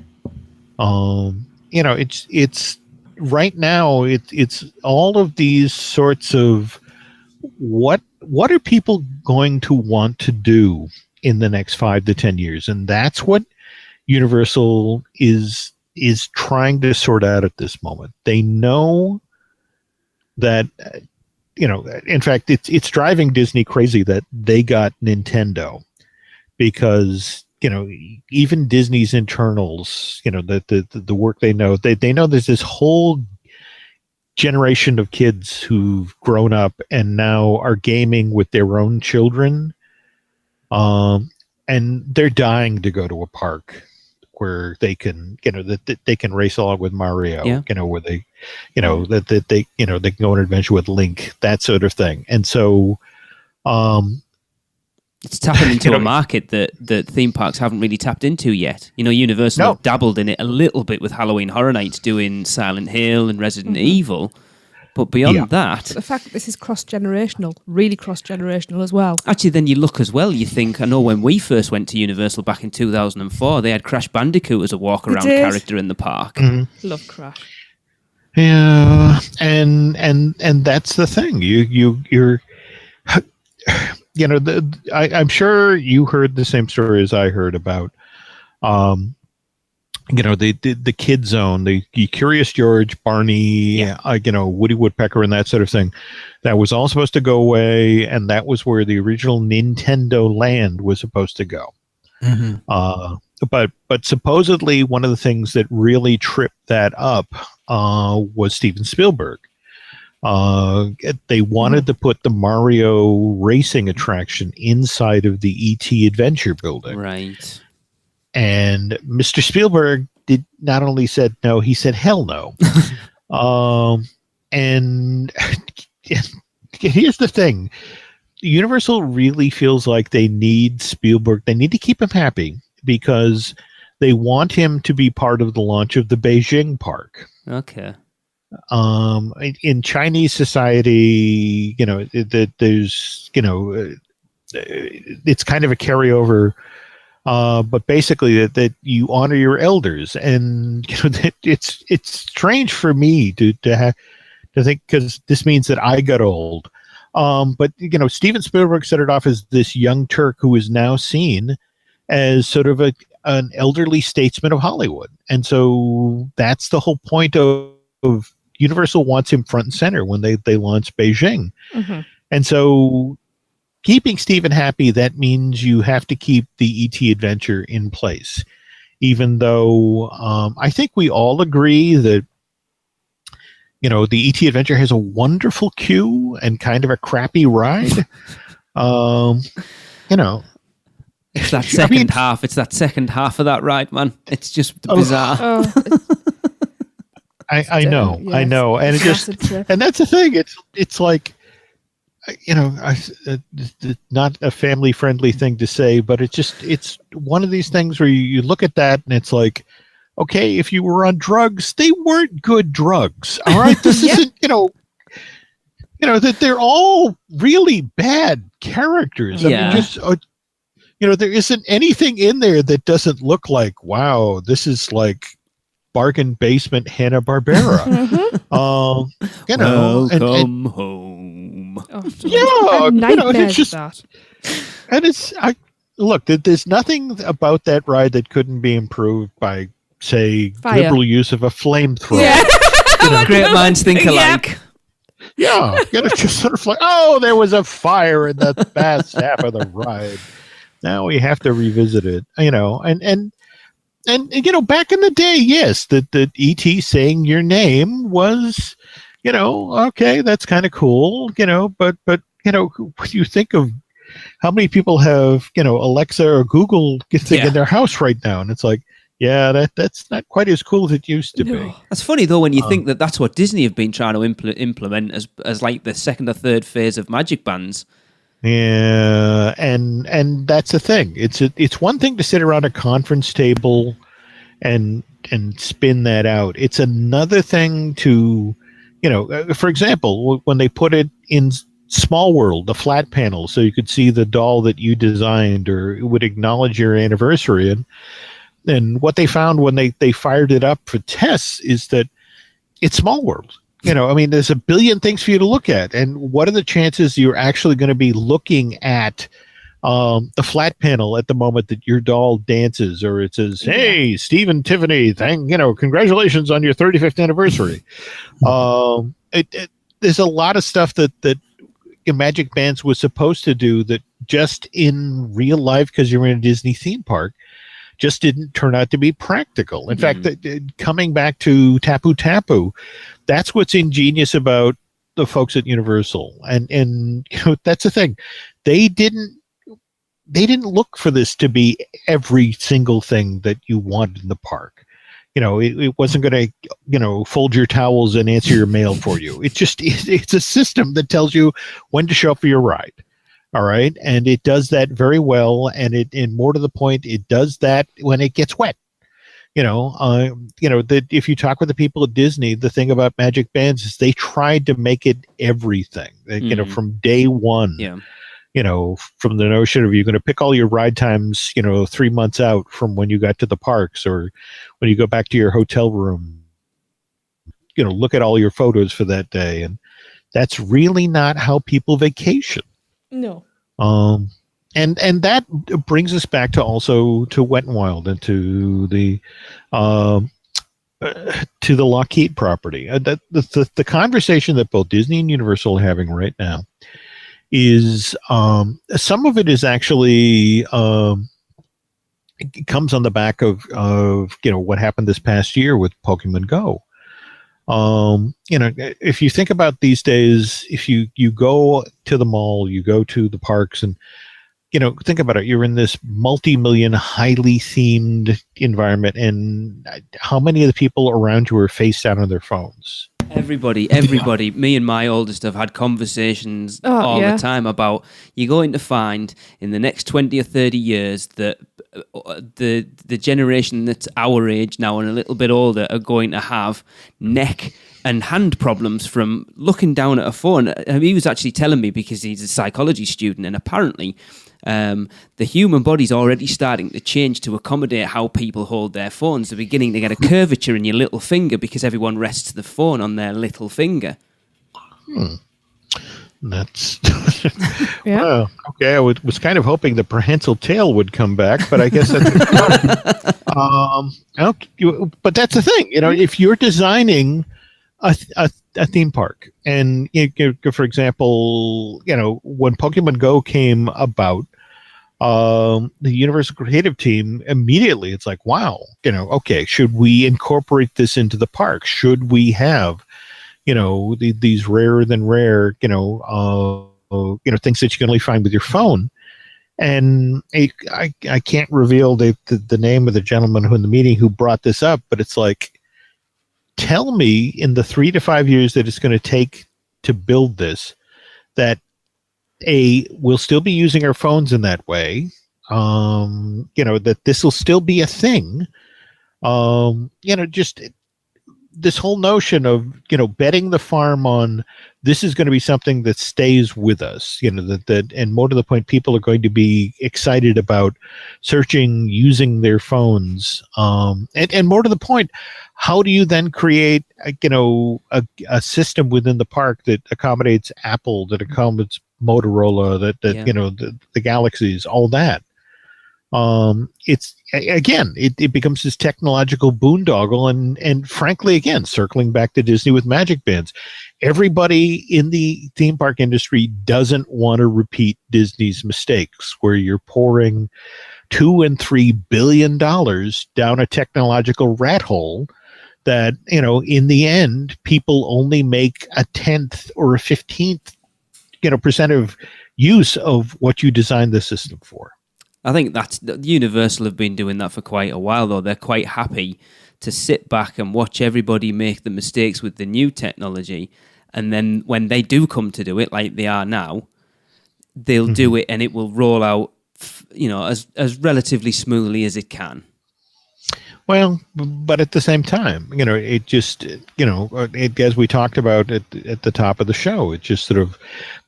It's right now. It's all of these sorts of what are people going to want to do in the next 5 to 10 years, and that's what Universal is trying to sort out at this moment. They know that in fact, it's driving Disney crazy that they got Nintendo, because even Disney's internals, the work they know there's this whole generation of kids who've grown up and now are gaming with their own children, and they're dying to go to a park where they can, that they can race along with Mario, where they, that they, they can go on an adventure with Link, that sort of thing. And so, it's tapping into a market that theme parks haven't really tapped into yet. Universal have dabbled in it a little bit with Halloween Horror Nights doing Silent Hill and Resident Evil. But beyond that... The fact that this is cross-generational, really cross-generational as well. Actually, then you look as well, you think, I know when we first went to Universal back in 2004, they had Crash Bandicoot as a walk-around character in the park. Mm-hmm. Love Crash. Yeah, and that's the thing. You're I'm sure you heard the same story as I heard about the Kid Zone, the Curious George, Barney, Woody Woodpecker, and that sort of thing. That was all supposed to go away, and that was where the original Nintendo Land was supposed to go. Mm-hmm. But supposedly one of the things that really tripped that up was Steven Spielberg. They wanted to put the Mario racing attraction inside of the E.T. Adventure Building. Right. And Mr. Spielberg did not only said no, he said hell no. And here's the thing. Universal really feels like they need Spielberg. They need to keep him happy because they want him to be part of the launch of the Beijing park. Okay. In Chinese society, there's, it's kind of a carryover but basically that you honor your elders, and it's strange for me to think, because this means that I got old. But Steven Spielberg set it off as this young Turk who is now seen as sort of an elderly statesman of Hollywood, and so that's the whole point of Universal wants him front and center when they launch Beijing, and so. Keeping Steven happy, that means you have to keep the E.T. adventure in place. Even though I think we all agree that, the E.T. adventure has a wonderful queue and kind of a crappy ride. It's that second half. It's that second half of that ride, man. It's just bizarre. I know. And it just, and that's the thing. It's like, not a family-friendly thing to say, but it's one of these things where you look at that and it's like, okay, if you were on drugs, they weren't good drugs. All right, this isn't, that they're all really bad characters. I mean, just, there isn't anything in there that doesn't look like, wow, this is like bargain basement Hanna-Barbera. Welcome home. It's just that. And look, there's nothing about that ride that couldn't be improved by, say, liberal use of a flamethrower. Yeah. Great minds think alike. Yeah, just sort of like, there was a fire in the last half of the ride. Now we have to revisit it. And back in the day, yes, the E.T. saying your name was. Okay, that's kind of cool, but when you think of how many people have, Alexa or Google thing in their house right now, and it's like, that's not quite as cool as it used to be. That's funny though when you think that that's what Disney have been trying to implement as like the second or third phase of Magic Bands. Yeah, and that's the thing. It's one thing to sit around a conference table and spin that out. It's another thing to for example, when they put it in Small World, the flat panel, so you could see the doll that you designed, or it would acknowledge your anniversary. And what they found when they fired it up for tests is that it's Small World. There's a billion things for you to look at. And what are the chances you're actually going to be looking at the flat panel at the moment that your doll dances, or it says, "Hey, Steve and Tiffany, congratulations on your 35th anniversary." There's a lot of stuff that Magic Bands was supposed to do that just in real life, because you're in a Disney theme park, just didn't turn out to be practical. In fact, coming back to Tapu Tapu, that's what's ingenious about the folks at Universal, and that's the thing. They didn't look for this to be every single thing that you wanted in the park. It wasn't going to, fold your towels and answer your mail for you. It's a system that tells you when to show up for your ride. All right. And it does that very well. And more to the point, it does that when it gets wet. That if you talk with the people at Disney, the thing about Magic Bands is they tried to make it everything, from day one. Yeah. From the notion of you're going to pick all your ride times, 3 months out from when you got to the parks, or when you go back to your hotel room, look at all your photos for that day. And that's really not how people vacation. No. And that brings us back to Wet n Wild and to the Lockheed property. The conversation that both Disney and Universal are having right now is some of it is actually it comes on the back of what happened this past year with Pokemon Go. If you think about these days, if you go to the mall, you go to the parks, and think about it, you're in this multi-million, highly themed environment, and how many of the people around you are face down on their phones? Everybody. Me and my oldest have had conversations all the time about you're going to find in the next 20 or 30 years that the generation that's our age now and a little bit older are going to have neck and hand problems from looking down at a phone. He was actually telling me, because he's a psychology student, and apparently The human body's already starting to change to accommodate how people hold their phones. They're beginning to get a curvature in your little finger because everyone rests the phone on their little finger. That's Yeah. well, okay. I was kind of hoping the prehensile tail would come back, but I guess that's okay, but that's the thing. If you're designing a theme park, and for example, when Pokemon Go came about, the Universal Creative team immediately, it's like, wow, okay, should we incorporate this into the park? Should we have these rarer than rare, things that you can only find with your phone? And I can't reveal the name of the gentleman who in the meeting who brought this up, but it's like, tell me in the 3 to 5 years that it's going to take to build this, that we'll still be using our phones in that way, that this will still be a thing. Just this whole notion of betting the farm on this is going to be something that stays with us, that and more to the point, people are going to be excited about searching using their phones, and more to the point, how do you then create a system within the park that accommodates Apple, that accommodates Motorola, that the Galaxies, all that? It's again, it becomes this technological boondoggle, and frankly, again, circling back to Disney with Magic Bands, everybody in the theme park industry doesn't want to repeat Disney's mistakes, where you're pouring $2 and $3 billion down a technological rat hole that in the end people only make a 10th or a 15th percent of use of what you designed the system for. I think that's Universal have been doing that for quite a while, though. They're quite happy to sit back and watch everybody make the mistakes with the new technology, and then when they do come to do it, like they are now, they'll do it, and it will roll out, as relatively smoothly as it can. Well, but at the same time, it just, as we talked about at the top of the show, it just sort of,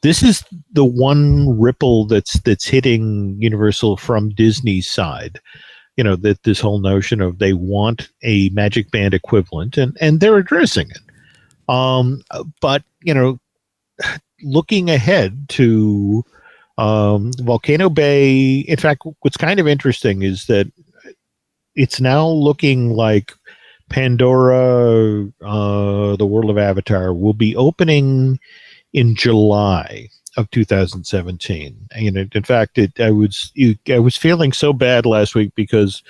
this is the one ripple that's hitting Universal from Disney's side, that this whole notion of they want a Magic Band equivalent, and they're addressing it. But, looking ahead to Volcano Bay, in fact, what's kind of interesting is that it's now looking like Pandora, the World of Avatar, will be opening in July of 2017. In fact, I was feeling so bad last week because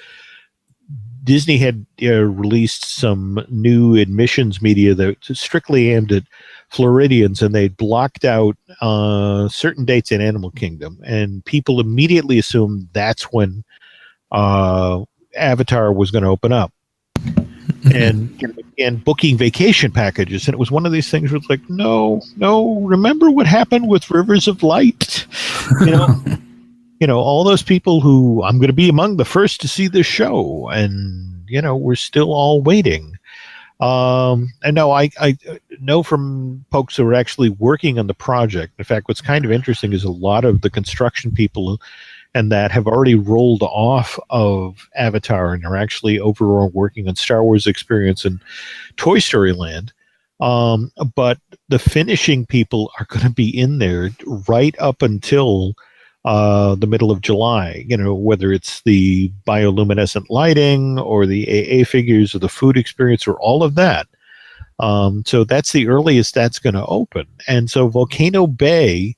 Disney had released some new admissions media that was strictly aimed at Floridians, and they blocked out certain dates in Animal Kingdom, and people immediately assumed that's when Avatar was going to open up, and booking vacation packages, and it was one of these things where it's like, no, remember what happened with Rivers of Light? All those people who I'm going to be among the first to see this show, and we're still all waiting. And no, I know from folks who are actually working on the project. In fact, what's kind of interesting is a lot of the construction people and that have already rolled off of Avatar and are actually overall working on Star Wars Experience and Toy Story Land. But the finishing people are going to be in there right up until the middle of July, whether it's the bioluminescent lighting or the AA figures or the food experience or all of that. So that's the earliest that's going to open. And so Volcano Bay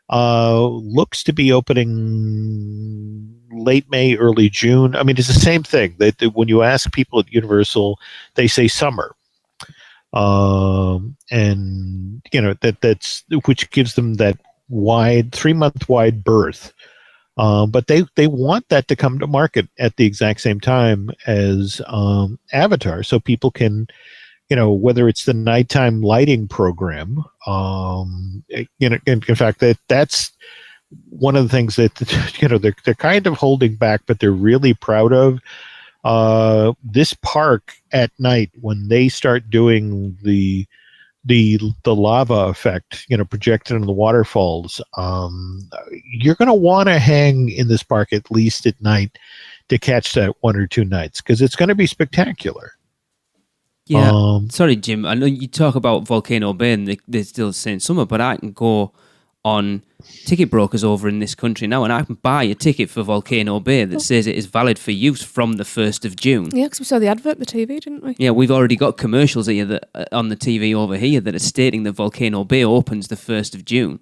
looks to be opening late May, early June. I mean, it's the same thing. That when you ask people at Universal, they say summer, and that's which gives them that 3-month wide berth. But they want that to come to market at the exact same time as Avatar, so people can, whether it's the nighttime lighting program, in fact, that's one of the things that, they're kind of holding back, but they're really proud of. This park at night, when they start doing the the lava effect, projected in the waterfalls. You're going to want to hang in this park at least at night to catch that 1 or 2 nights, because it's going to be spectacular. Yeah. Sorry, Jim. I know you talk about Volcano Bay and they're still saying summer, but I can go on ticket brokers over in this country now and I can buy a ticket for Volcano Bay that says it is valid for use from the 1st of June. Yeah, because we saw the advert on the TV, didn't we? Yeah, we've already got commercials here that on the TV over here that are stating that Volcano Bay opens the 1st of June.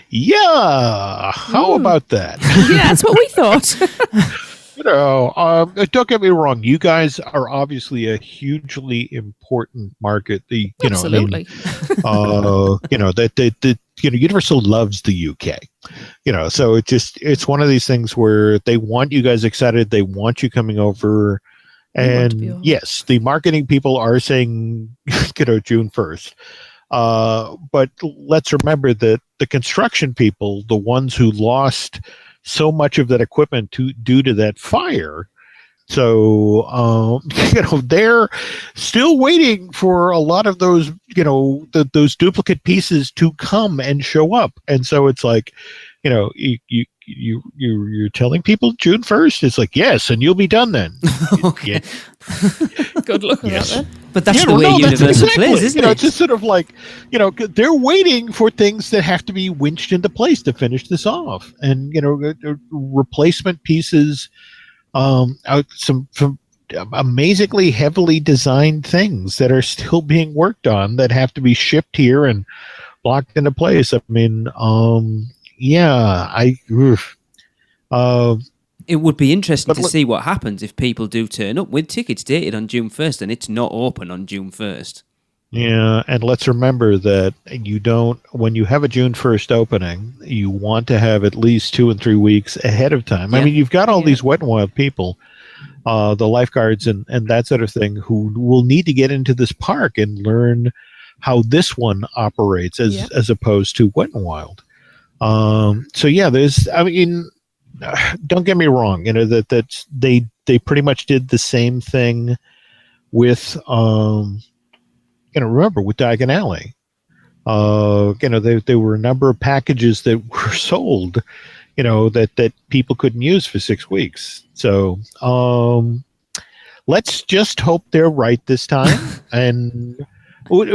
Yeah, how about that? Yeah, that's what we thought. Don't get me wrong. You guys are obviously a hugely important market. Absolutely. That Universal loves the UK. So it's one of these things where they want you guys excited. They want you coming over. And yes, the marketing people are saying, June 1st. But let's remember that the construction people, the ones who lost so much of that equipment due to that fire. So, they're still waiting for a lot of those, those duplicate pieces to come and show up. And so it's like, you're telling people June 1st. It's like, yes, and you'll be done then. Okay. Good luck with that then. But that's the way Universal plays, isn't it? It's just sort of like, they're waiting for things that have to be winched into place to finish this off. And, replacement pieces, some amazingly heavily designed things that are still being worked on that have to be shipped here and locked into place. I mean, it would be interesting to see what happens if people do turn up with tickets dated on June 1st and it's not open on June 1st. Yeah, and let's remember that when you have a June 1st opening, you want to have at least 2 and 3 weeks ahead of time. Yeah. I mean, you've got all these Wet n Wild people, the lifeguards and that sort of thing, who will need to get into this park and learn how this one operates as opposed to Wet n Wild. So yeah, don't get me wrong, that they pretty much did the same thing with remember with Diagon Alley. There were a number of packages that were sold, that people couldn't use for 6 weeks. So let's just hope they're right this time. And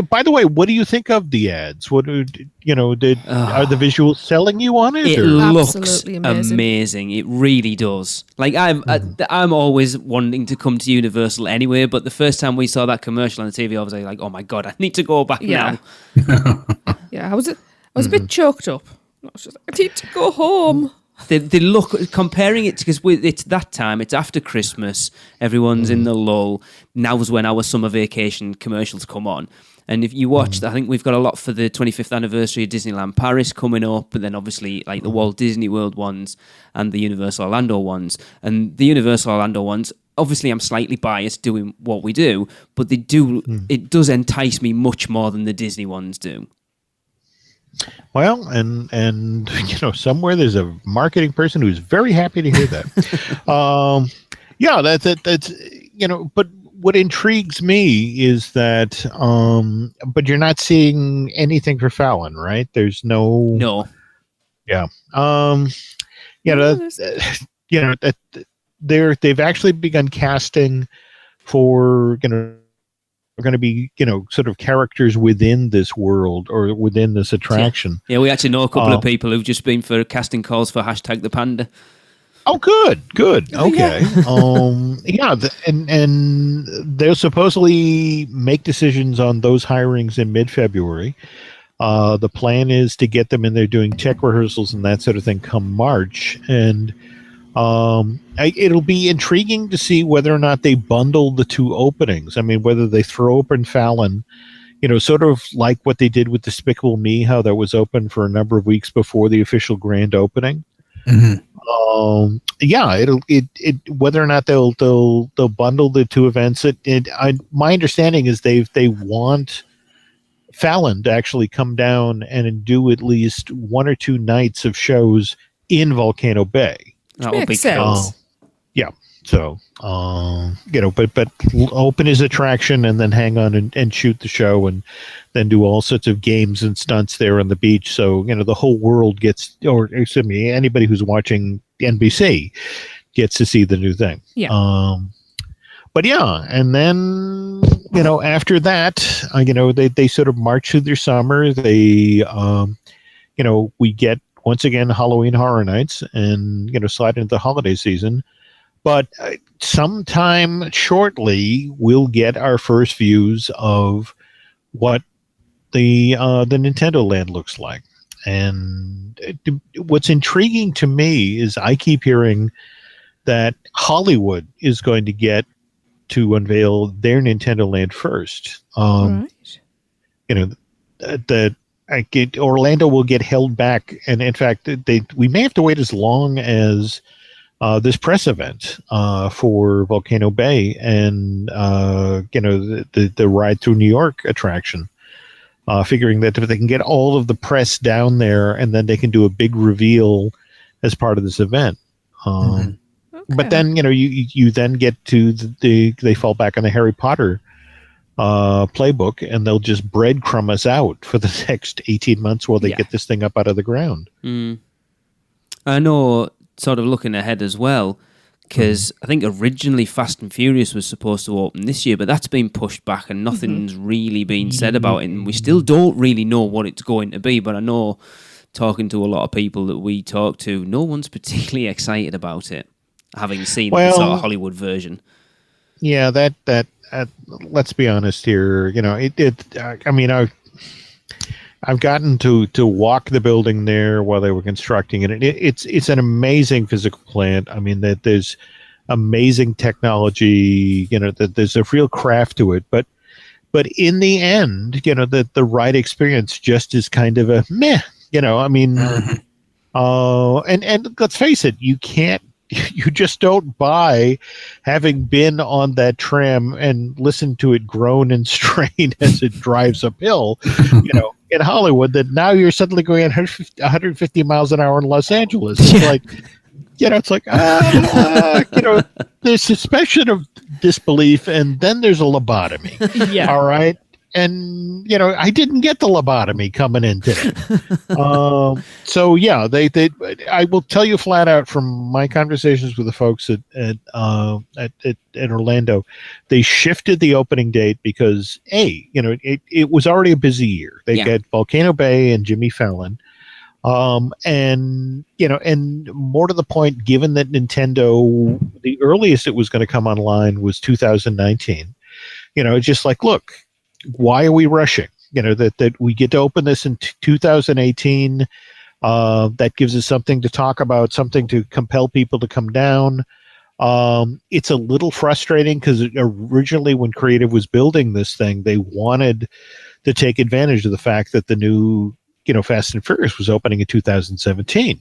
by the way, what do you think of the ads? What are the visuals selling you on it? It looks amazing. It really does. Like I'm always wanting to come to Universal anyway, but the first time we saw that commercial on the TV, I was like, oh my god, I need to go back now. Yeah, I was a bit choked up. I was just like, I need to go home. They look, comparing it, because it's that time, it's after Christmas, everyone's in the lull. Now's when our summer vacation commercials come on. And if you watch, I think we've got a lot for the 25th anniversary of Disneyland Paris coming up, and then obviously like the Walt Disney World ones and the Universal Orlando ones. And the Universal Orlando ones, obviously I'm slightly biased doing what we do, but it does entice me much more than the Disney ones do. Well, and somewhere there's a marketing person who's very happy to hear that. That's but what intrigues me is that but you're not seeing anything for Fallon, right? There's no. Yeah. They've actually begun casting for are going to be, sort of characters within this world or within this attraction. Yeah, we actually know a couple of people who've just been for casting calls for #ThePanda. Oh, good. Okay. And they'll supposedly make decisions on those hirings in mid-February. The plan is to get them in there doing tech rehearsals and that sort of thing come March. And it'll be intriguing to see whether or not they bundle the two openings. I mean, whether they throw open Fallon, sort of like what they did with Despicable Me, how that was open for a number of weeks before the official grand opening. Mm-hmm. Whether or not they'll bundle the two events. My understanding is they want Fallon to actually come down and do at least 1 or 2 nights of shows in Volcano Bay. That would be cool. So, but open his attraction and then hang on and shoot the show and then do all sorts of games and stunts there on the beach. So, the whole world gets, or excuse me, anybody who's watching NBC gets to see the new thing. Yeah. But yeah, and then, after that, they sort of march through their summer. They, we get, once again, Halloween Horror Nights and, slide into the holiday season. But sometime shortly, we'll get our first views of what the Nintendo Land looks like. And what's intriguing to me is I keep hearing that Hollywood is going to get to unveil their Nintendo Land first. Right. Orlando will get held back, and in fact, we may have to wait as long as this press event for Volcano Bay and the ride through New York attraction. Figuring that if they can get all of the press down there, and then they can do a big reveal as part of this event. Okay. But then you then get to they fall back on the Harry Potter playbook, and they'll just breadcrumb us out for the next 18 months while they get this thing up out of the ground. I know, sort of looking ahead as well, because I think originally Fast and Furious was supposed to open this year, but that's been pushed back and nothing's really been said about it, and we still don't really know what it's going to be. But I know, talking to a lot of people that we talk to, no one's particularly excited about it, having seen the sort of Hollywood version. Yeah, that let's be honest here. I've gotten to walk the building there while they were constructing it. It's an amazing physical plant. I mean, that there's amazing technology. That there's a real craft to it. But in the end, the ride experience just is kind of a meh. And let's face it, you just don't buy having been on that tram and listen to it groan and strain as it drives uphill, in Hollywood, that now you're suddenly going at 150 miles an hour in Los Angeles. It's like, there's suspension of disbelief, and then there's a lobotomy. Yeah. All right. And, I didn't get the lobotomy coming in today. So yeah, I will tell you flat out from my conversations with the folks at Orlando, they shifted the opening date because it was already a busy year. They had Volcano Bay and Jimmy Fallon. And more to the point, given that Nintendo, the earliest it was going to come online was 2019, it's just like, look, why are we rushing? That we get to open this in 2018. That gives us something to talk about, something to compel people to come down. It's a little frustrating because originally when Creative was building this thing, they wanted to take advantage of the fact that the new, Fast and Furious was opening in 2017.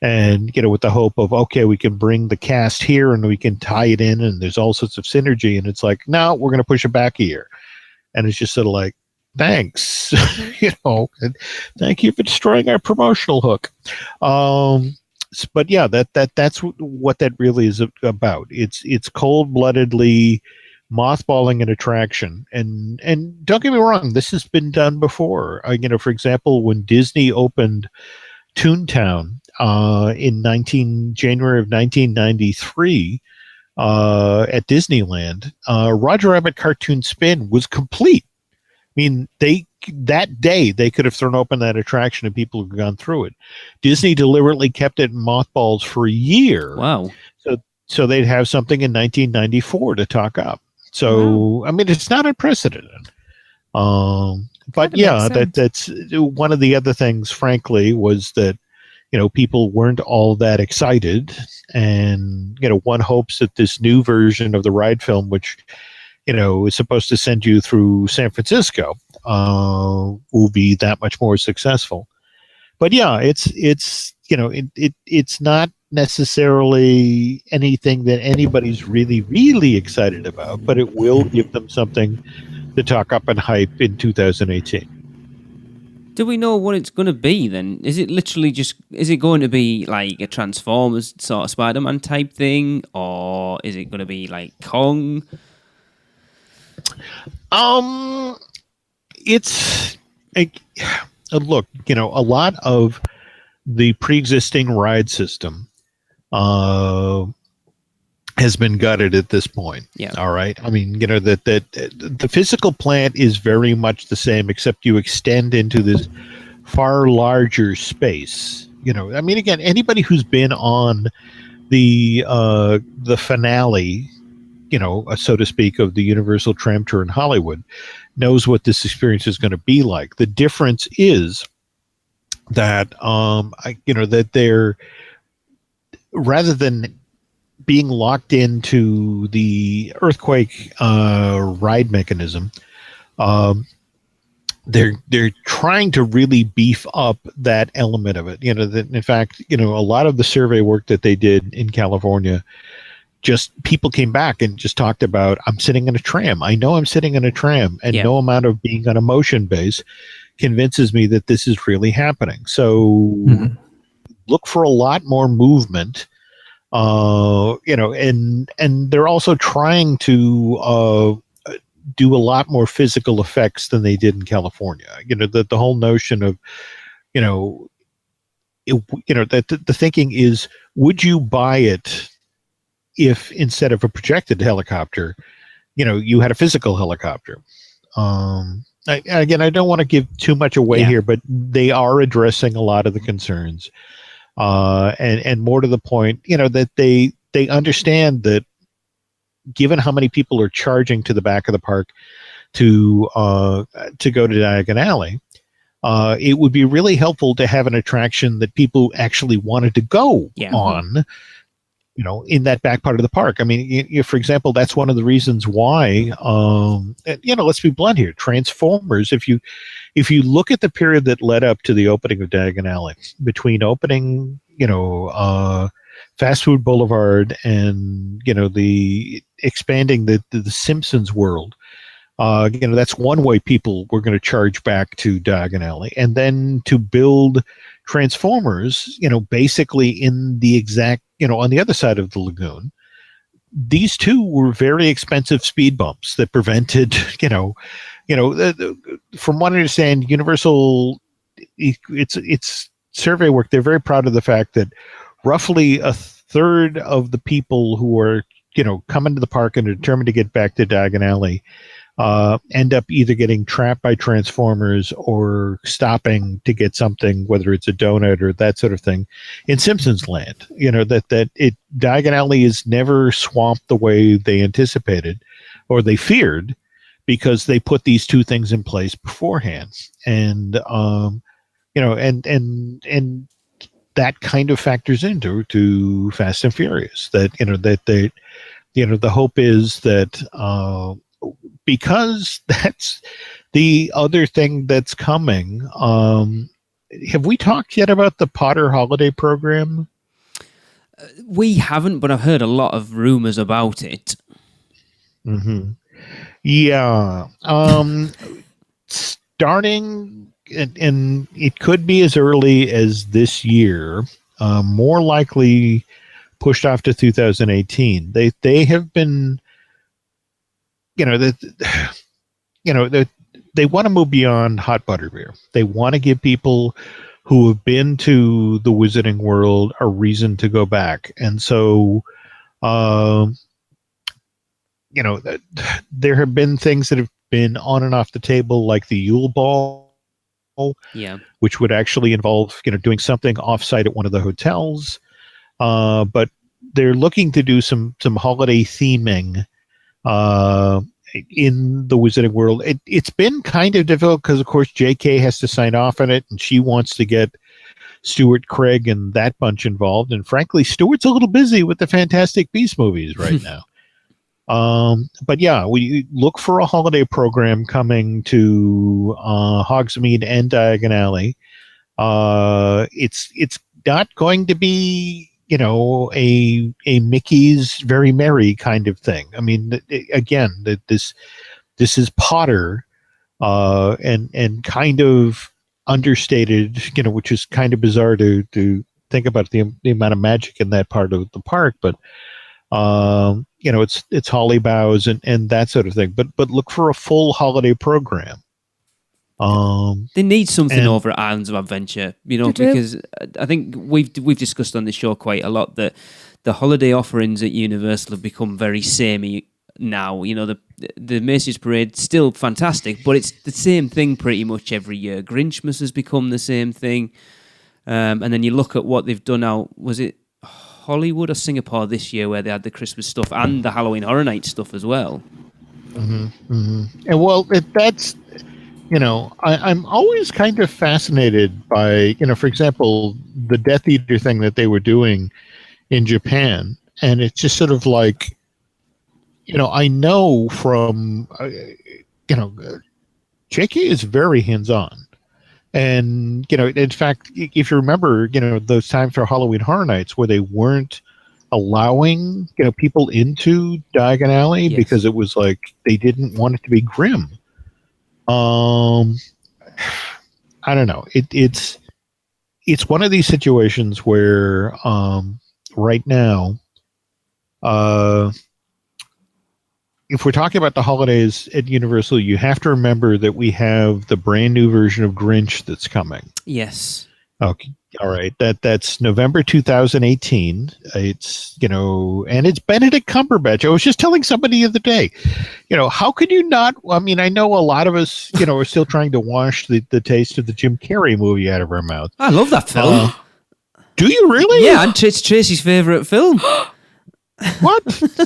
And, with the hope of, okay, we can bring the cast here and we can tie it in and there's all sorts of synergy. And it's like, no, we're going to push it back a year. And it's just sort of like, thanks, and thank you for destroying our promotional hook. But yeah, that's what that really is about. It's cold-bloodedly mothballing an attraction. And don't get me wrong, this has been done before. For example, when Disney opened Toontown in January of 1993, at Disneyland, Roger Rabbit Cartoon Spin was complete. I mean, that day they could have thrown open that attraction and people have gone through it. Disney deliberately kept it in mothballs for a year. Wow. So they'd have something in 1994 to talk up. So, I mean, it's not unprecedented. But yeah, that's one of the other things, frankly, was that, people weren't all that excited. And, one hopes that this new version of the ride film, which, is supposed to send you through San Francisco, will be that much more successful. But yeah, it's not necessarily anything that anybody's really, really excited about, but it will give them something to talk up and hype in 2018. Do we know what it's going to be then? Is it literally just, is it going to be like a Transformers sort of Spider-Man type thing? Or is it going to be like Kong? It's look, a lot of the pre-existing ride system has been gutted at this point. Yeah. All right. I mean, that the physical plant is very much the same, except you extend into this far larger space. I mean, again, anybody who's been on the finale, so to speak, of the Universal Tram Tour in Hollywood knows what this experience is going to be like. The difference is that that they're, rather than being locked into the earthquake ride mechanism, they're trying to really beef up that element of it. That in fact, a lot of the survey work that they did in California, just people came back and just talked about, I'm sitting in a tram. I know I'm sitting in a tram, and no amount of being on a motion base convinces me that this is really happening. So look for a lot more movement. And they're also trying to do a lot more physical effects than they did in California. The whole notion of, that the thinking is, would you buy it if instead of a projected helicopter, you had a physical helicopter? Again, I don't want to give too much away here, but they are addressing a lot of the concerns. And more to the point, that they understand that given how many people are charging to the back of the park to go to Diagon Alley, it would be really helpful to have an attraction that people actually wanted to go on, in that back part of the park. I mean, for example, that's one of the reasons why, let's be blunt here, Transformers, if you look at the period that led up to the opening of Diagon Alley, between opening, Fast Food Boulevard and, the expanding the Simpsons world, that's one way people were going to charge back to Diagon Alley. And then to build Transformers, basically in the exact, on the other side of the lagoon, these two were very expensive speed bumps that prevented, from what I understand, Universal, it's survey work. They're very proud of the fact that roughly a third of the people who are, coming to the park and are determined to get back to Diagon Alley end up either getting trapped by Transformers or stopping to get something, whether it's a donut or that sort of thing, in Simpsons Land. Diagon Alley is never swamped the way they anticipated or they feared, because they put these two things in place beforehand. And and that kind of factors into Fast and Furious. That the hope is that because that's the other thing that's coming. Have we talked yet about the Potter Holiday Program? We haven't, but I've heard a lot of rumors about it. Mm-hmm. Yeah. Starting, and it could be as early as this year, more likely pushed off to 2018. They have been, they want to move beyond hot butterbeer. They want to give people who have been to the Wizarding World a reason to go back. And so, there have been things that have been on and off the table, like the Yule Ball, which would actually involve, doing something offsite at one of the hotels. But they're looking to do some holiday theming in the Wizarding World. It's been kind of difficult because, of course, JK has to sign off on it, and she wants to get Stuart Craig and that bunch involved. And frankly, Stuart's a little busy with the Fantastic Beasts movies right now. But yeah, we look for a holiday program coming to Hogsmeade and Diagon Alley. It's not going to be, a Mickey's Very Merry kind of thing. I mean, again, this is Potter, and kind of, understated, which is kind of bizarre to think about the amount of magic in that part of the park, but it's holly boughs and that sort of thing. But look for a full holiday program. They need something over at Islands of Adventure, because I think we've discussed on the show quite a lot that the holiday offerings at Universal have become very samey now. The Macy's Parade still fantastic, but it's the same thing pretty much every year. Grinchmas has become the same thing, and then you look at what they've done out. Was it Hollywood or Singapore this year where they had the Christmas stuff and the Halloween Horror Nights stuff as well? Mm-hmm, mm-hmm. And well, that's. I'm always kind of fascinated by, for example, the Death Eater thing that they were doing in Japan. And it's just sort of like, I know from, JK is very hands-on. And, in fact, if you remember, those times for Halloween Horror Nights where they weren't allowing, people into Diagon Alley because it was like they didn't want it to be grim. I don't know. It's one of these situations where right now, if we're talking about the holidays at Universal, you have to remember that we have the brand new version of Grinch that's coming. Yes. Okay. All right. That's November 2018. It's, and it's Benedict Cumberbatch. I was just telling somebody the other day, how could you not? I mean, I know a lot of us, are still trying to wash the taste of the Jim Carrey movie out of our mouth. I love that film. Do you really? Yeah, and it's Tracy's favorite film. What?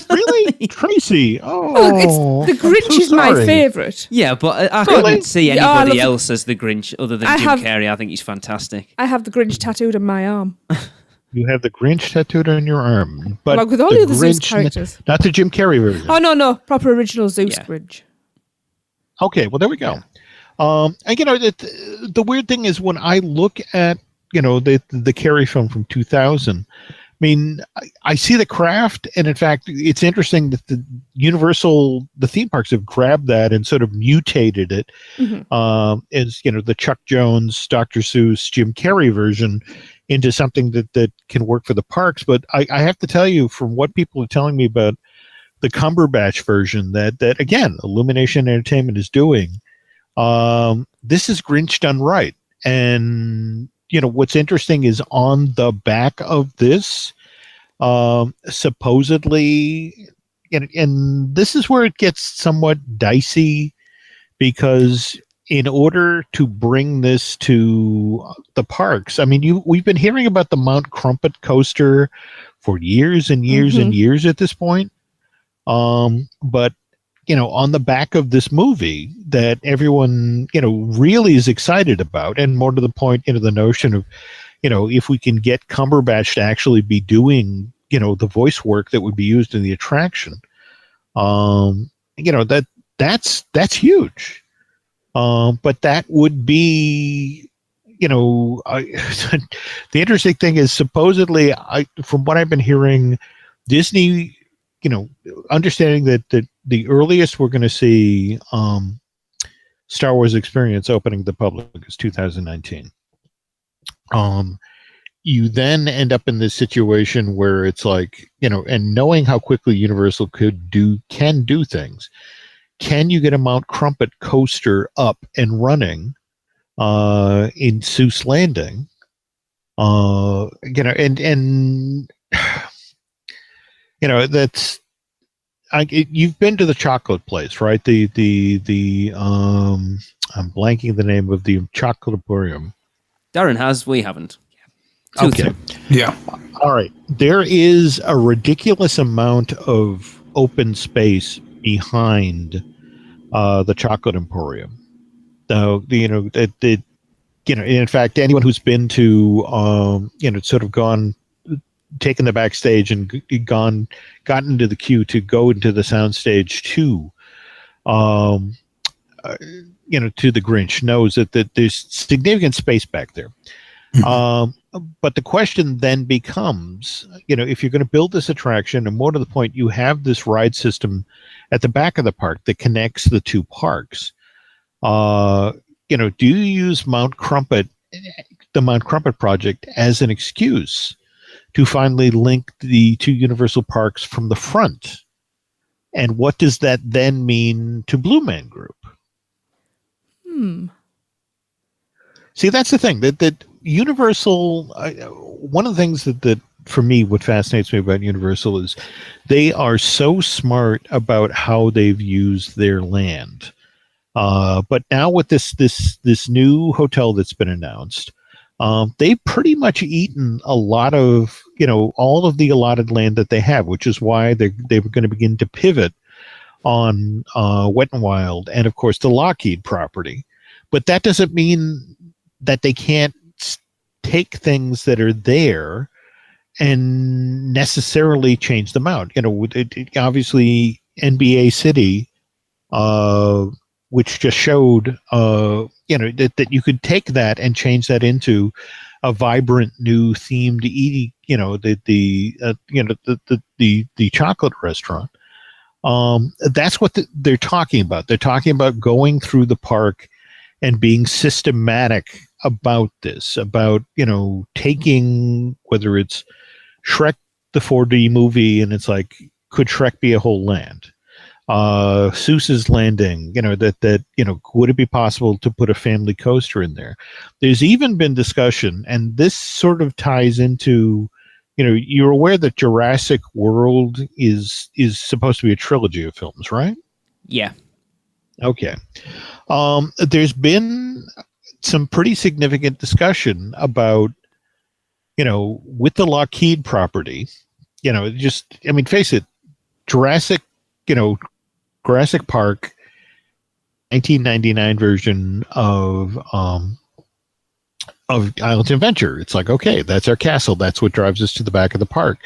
Really? Tracy? The Grinch is my favourite. Yeah, but I couldn't see anybody else as the Grinch other than Jim Carrey. I think he's fantastic. I have the Grinch tattooed on my arm. You have the Grinch tattooed on your arm. But like with all the other Zeus characters. Not the Jim Carrey version. Oh, no. Proper original Zeus Grinch. Okay, well, there we go. And, the weird thing is when I look at, the Carrey film from 2000, I mean, I see the craft, and in fact, it's interesting that the theme parks have grabbed that and sort of mutated it as, the Chuck Jones, Dr. Seuss, Jim Carrey version into something that can work for the parks. But I have to tell you, from what people are telling me about the Cumberbatch version that again, Illumination Entertainment is doing, this is Grinch done right. And what's interesting is on the back of this, supposedly, and this is where it gets somewhat dicey, because in order to bring this to the parks, I mean, we've been hearing about the Mount Crumpet coaster for years and years and years at this point. But on the back of this movie that everyone, really is excited about, and more to the point, the notion of, if we can get Cumberbatch to actually be doing, the voice work that would be used in the attraction, that's huge. But that would be, the interesting thing is supposedly, from what I've been hearing, Disney, understanding that the earliest we're going to see Star Wars Experience opening to the public is 2019. You then end up in this situation where it's like, and knowing how quickly Universal can do things, can you get a Mount Crumpet coaster up and running in Seuss Landing? That's. You've been to the chocolate place, right? I'm blanking the name of the Chocolate Emporium. Darren has, we haven't. Okay. Yeah. All right. There is a ridiculous amount of open space behind the Chocolate Emporium. So, in fact, anyone who's been to, sort of taken the backstage and gotten into the queue to go into the soundstage to the Grinch knows that there's significant space back there. But the question then becomes, if you're going to build this attraction, and more to the point, you have this ride system at the back of the park that connects the two parks. do you use Mount Crumpet, the Mount Crumpet project, as an excuse to finally link the two Universal parks from the front? And what does that then mean to Blue Man Group? See, that's the thing, that Universal, one of the things that for me, what fascinates me about Universal is they are so smart about how they've used their land. But now with this new hotel that's been announced, they've pretty much eaten a lot of, all of the allotted land that they have, which is why they were going to begin to pivot on Wet and Wild and, of course, the Lockheed property. But that doesn't mean that they can't take things that are there and necessarily change them out. Obviously NBA City, which just showed, that you could take that and change that into a vibrant new themed the chocolate restaurant. That's what they're talking about. They're talking about going through the park and being systematic about this, about, taking, whether it's Shrek, the 4D movie, and it's like, could Shrek be a whole land? Seuss's Landing, would it be possible to put a family coaster in there? There's even been discussion, and this sort of ties into, you're aware that Jurassic World is supposed to be a trilogy of films, right? Yeah. Okay. There's been some pretty significant discussion about, with the Lockheed property, face it, Jurassic Park, 1999 version of Islands of Adventure. It's like, okay, that's our castle. That's what drives us to the back of the park.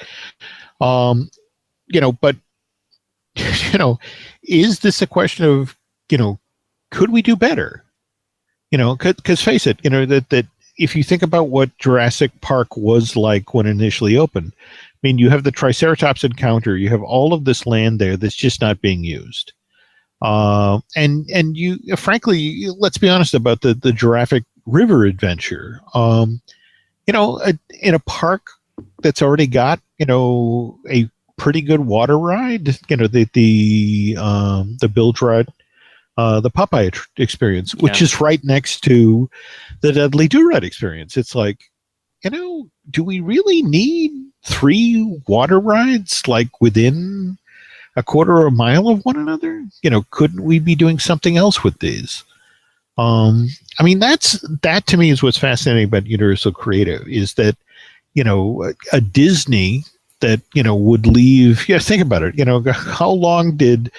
But is this a question of, could we do better? Because face it, that if you think about what Jurassic Park was like when it initially opened, I mean, you have the Triceratops encounter, you have all of this land there that's just not being used. And you, frankly, let's be honest about the Jurassic River adventure. In a park that's already got, a pretty good water ride, the bilge ride, the Popeye experience, which is right next to the Dudley Do-Ride experience. It's like, do we really need 3 water rides like within a quarter of a mile of one another? Couldn't we be doing something else with these? That to me is what's fascinating about Universal Creative, is that, a Disney that, would leave, think about it, how long did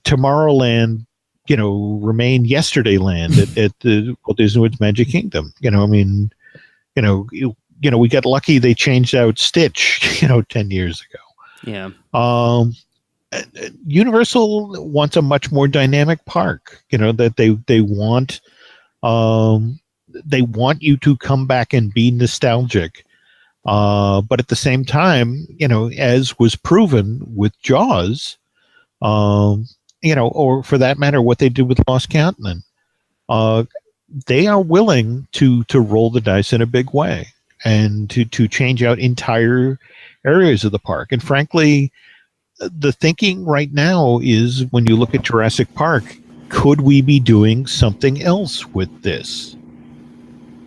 Tomorrowland, remain Yesterdayland at the Walt Disney World's Magic Kingdom? We got lucky they changed out Stitch, 10 years ago. Yeah. Universal wants a much more dynamic park, that they want you to come back and be nostalgic. But at the same time, as was proven with Jaws, or for that matter, what they did with Lost Continent, they are willing to roll the dice in a big way and to change out entire areas of the park. And frankly, the thinking right now is, when you look at Jurassic Park, could we be doing something else with this?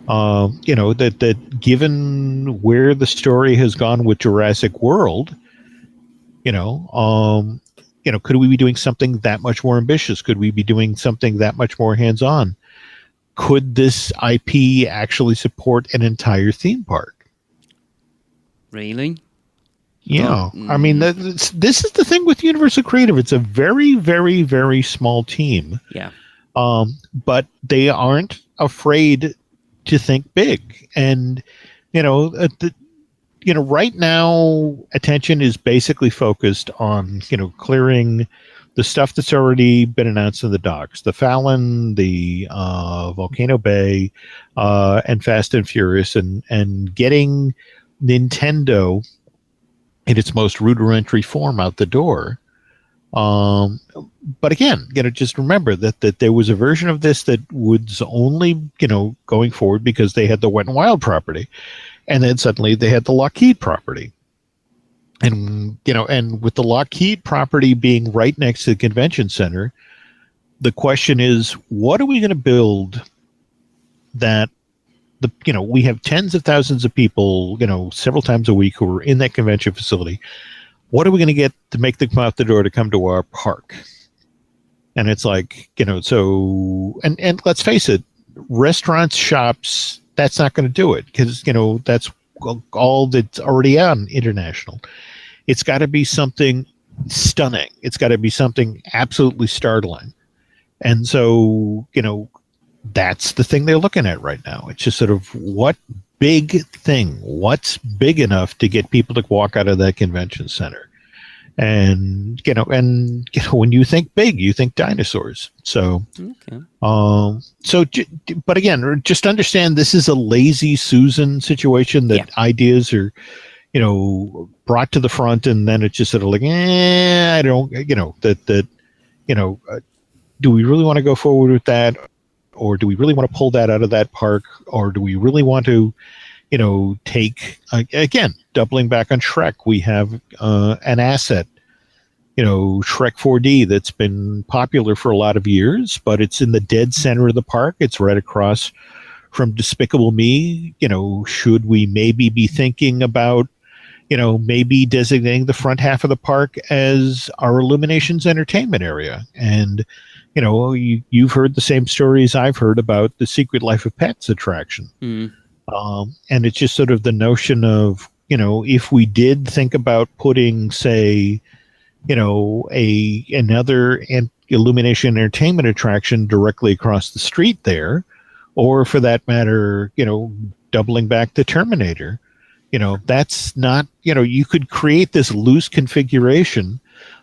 That given where the story has gone with Jurassic World, could we be doing something that much more ambitious? Could we be doing something that much more hands-on? Could this IP actually support an entire theme park? Really? Yeah. This is the thing with Universal Creative. It's a very, very, very small team. Yeah. But they aren't afraid to think big. And, right now, attention is basically focused on, clearing the stuff that's already been announced in the docks, the Fallon, the Volcano Bay, and Fast and Furious, and getting Nintendo in its most rudimentary form out the door. But again, just remember that there was a version of this that was only, going forward because they had the Wet and Wild property. And then suddenly they had the Lockheed property. And, and with the Lockheed property being right next to the convention center, the question is, what are we going to build that we have tens of thousands of people, several times a week who are in that convention facility. What are we going to get to make them come out the door to come to our park? And it's like, so, and let's face it, restaurants, shops, that's not going to do it because, that's all that's already on international. It's got to be something stunning. It's got to be something absolutely startling. And so, that's the thing they're looking at right now. It's just sort of what's big enough to get people to walk out of that convention center. And, when you think big, you think dinosaurs. So, but again, just understand this is a lazy Susan situation that ideas are, brought to the front and then it's just sort of like, I don't, do we really want to go forward with that? Or do we really want to pull that out of that park? Or do we really want to, take, again, doubling back on Shrek, we have an asset, Shrek 4D that's been popular for a lot of years, but it's in the dead center of the park. It's right across from Despicable Me. Should we maybe be thinking about, maybe designating the front half of the park as our Illuminations entertainment area? And you've heard the same stories I've heard about the Secret Life of Pets attraction. And it's just sort of the notion of, if we did think about putting, say, another Illumination entertainment attraction directly across the street there, or for that matter, doubling back the Terminator, that's not, you could create this loose configuration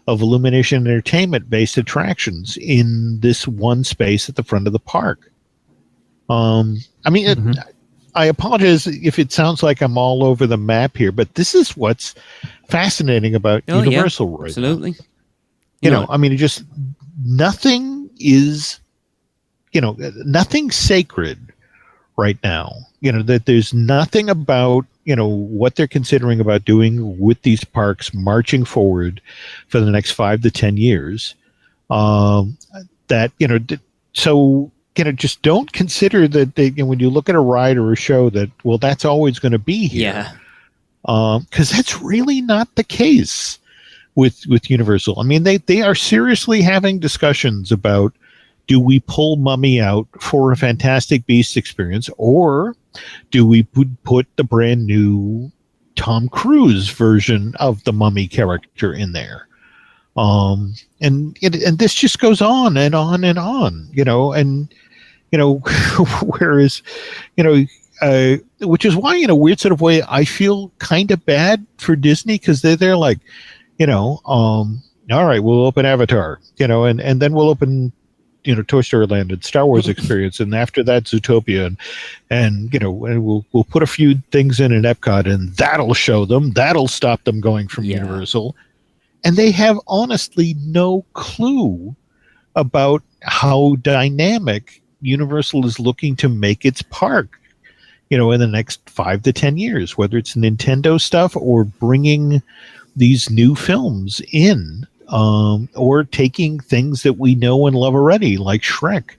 of Illumination entertainment-based attractions in this one space at the front of the park. I apologize if it sounds like I'm all over the map here, but this is what's fascinating about Universal right absolutely. now. Just nothing is, nothing sacred right now. That there's nothing about what they're considering about doing with these parks marching forward for the next 5 to 10 years. Just don't consider that when you look at a ride or a show that, well, that's always going to be here. Yeah. Because that's really not the case with Universal. They are seriously having discussions about, do we pull Mummy out for a Fantastic Beasts experience, or do we put the brand new Tom Cruise version of the Mummy character in there? And this just goes on and on and on, whereas, which is why, in a weird sort of way, I feel kind of bad for Disney, because they're like, all right, we'll open Avatar, and then we'll open, Toy Story Land and Star Wars Experience, and after that, Zootopia, and we'll put a few things in Epcot, and that'll show them, that'll stop them going from Universal, and they have honestly no clue about how dynamic Universal is looking to make its park, in the next 5 to 10 years, whether it's Nintendo stuff or bringing these new films in. Or taking things that we know and love already, like Shrek,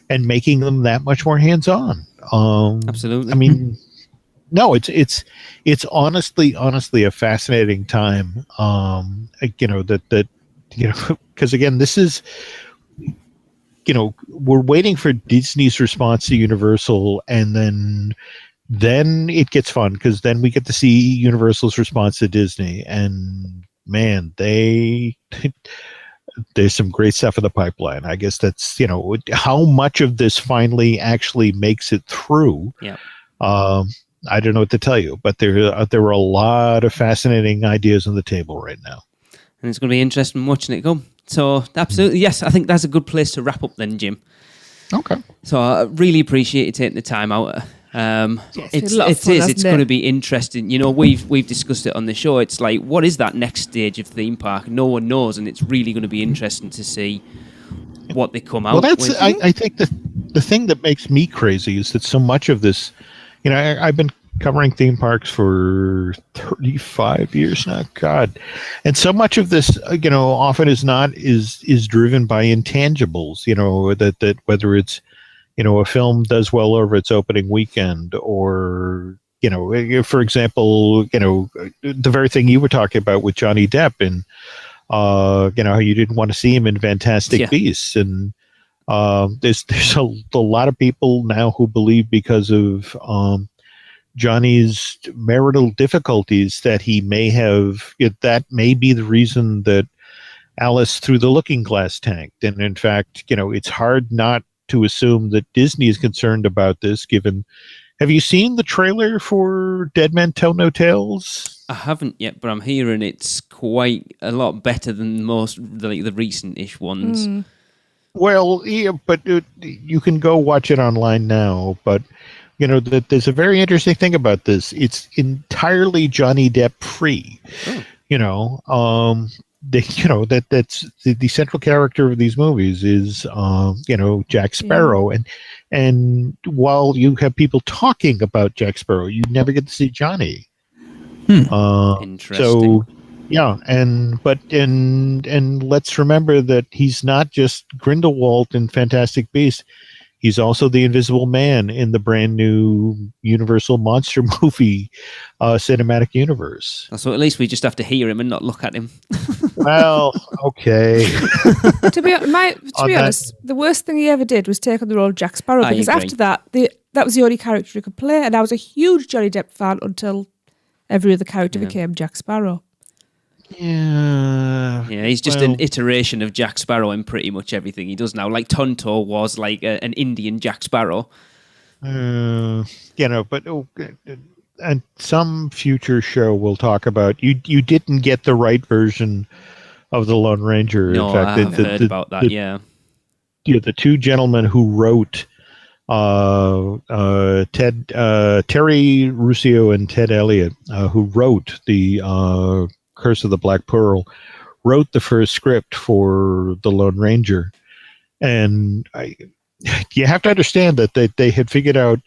and making them that much more hands-on. Absolutely. No, it's honestly a fascinating time. Because again, this is, we're waiting for Disney's response to Universal, and then it gets fun, because then we get to see Universal's response to Disney, and man, there's some great stuff in the pipeline. I guess that's, how much of this finally actually makes it through. Yeah. I don't know what to tell you, but there are a lot of fascinating ideas on the table right now. And it's going to be interesting watching it go. So absolutely, yes, I think that's a good place to wrap up then, Jim. Okay. So I really appreciate you taking the time out. It's going to be interesting. You know, we've discussed it on the show. It's like, what is that next stage of theme park? No one knows, and it's really going to be interesting to see what they come out with. I think the thing that makes me crazy is that so much of this, you know, I've been covering theme parks for 35 years now, God, and so much of this, you know, often is driven by intangibles. You know, that whether it's, you know, a film does well over its opening weekend, or, you know, for example, you know, the very thing you were talking about with Johnny Depp, and you know, how you didn't want to see him in Fantastic Beasts, and there's a lot of people now who believe because of Johnny's marital difficulties that he may have, that may be the reason that Alice threw the looking glass tanked. And in fact, you know, it's hard not to assume that Disney is concerned about this, given. Have you seen the trailer for Dead Men Tell No Tales? I haven't yet, but I'm hearing it's quite a lot better than most the recent-ish ones. Well, yeah, but you can go watch it online now. But you know, there's a very interesting thing about this. It's entirely Johnny Depp free. Oh. You know, that's the central character of these movies is you know, Jack Sparrow, and while you have people talking about Jack Sparrow, you never get to see Johnny. Interesting. So yeah, and let's remember that he's not just Grindelwald in Fantastic Beasts. He's also the Invisible Man in the brand new Universal monster movie cinematic universe. So at least we just have to hear him and not look at him. Well, okay. To be honest, the worst thing he ever did was take on the role of Jack Sparrow, because after that, that was the only character he could play, and I was a huge Johnny Depp fan until every other character became Jack Sparrow. Yeah, he's just an iteration of Jack Sparrow in pretty much everything he does now. Like Tonto was like an Indian Jack Sparrow. You know, but and some future show we'll talk about. You didn't get the right version of the Lone Ranger. No, in fact, I have heard about that. Yeah, the two gentlemen who wrote Terry Russo and Ted Elliott, who wrote the Curse of the Black Pearl, wrote the first script for the Lone Ranger, and you have to understand that they had figured out,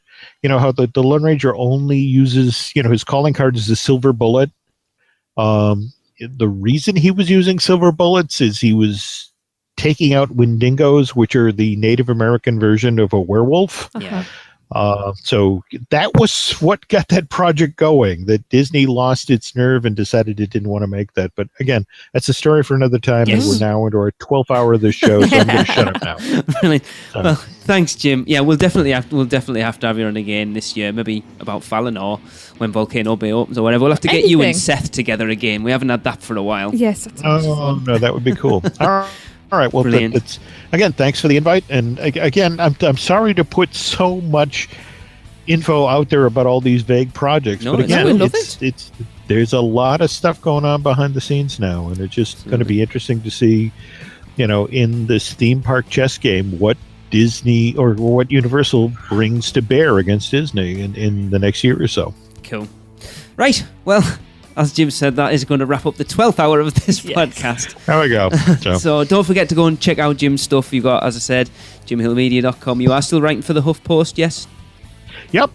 you know, how the Lone Ranger only uses, you know, his calling card is a silver bullet. The reason he was using silver bullets is he was taking out Wendigos, which are the Native American version of a werewolf. Yeah. So that was what got that project going, that Disney lost its nerve and decided it didn't want to make that. But again, that's a story for another time. Yes. And we're now into our 12th hour of this show, so I'm going to shut up now. Brilliant. Well, thanks, Jim. Yeah, we'll definitely have to have you on again this year, maybe about Fallon or when Volcano Bay opens or whatever. We'll have to get you and Seth together again. We haven't had that for a while. Yes. No, that would be cool. All right. Well, again, thanks for the invite. And again, I'm sorry to put so much info out there about all these vague projects, but again, it's there's a lot of stuff going on behind the scenes now, and it's just going to be interesting to see, you know, in this theme park chess game, what Disney or what Universal brings to bear against Disney in the next year or so. Cool. Right. Well, as Jim said, that is going to wrap up the 12th hour of this podcast. There we go. So don't forget to go and check out Jim's stuff. You've got, as I said, jimhillmedia.com. You are still writing for the HuffPost, yes? Yep.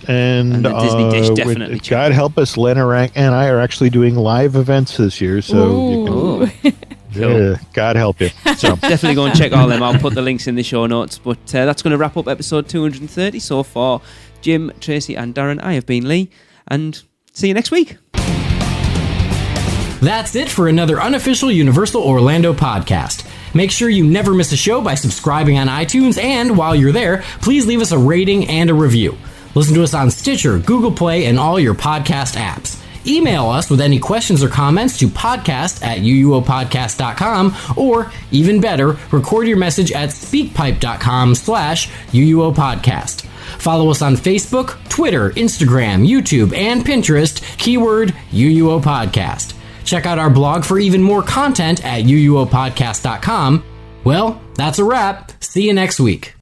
And the Disney Dish, definitely. God help us, Len and I are actually doing live events this year. So you can, cool. God help you. So definitely go and check all them. I'll put the links in the show notes. But that's going to wrap up episode 230. So for Jim, Tracy and Darren, I have been Lee. And see you next week. That's it for another unofficial Universal Orlando podcast. Make sure you never miss a show by subscribing on iTunes, and while you're there, please leave us a rating and a review. Listen to us on Stitcher, Google Play, and all your podcast apps. Email us with any questions or comments to podcast@uuopodcast.com, or even better, record your message at speakpipe.com/uuopodcast. Follow us on Facebook, Twitter, Instagram, YouTube, and Pinterest, keyword UUO Podcast. Check out our blog for even more content at uuopodcast.com. Well, that's a wrap. See you next week.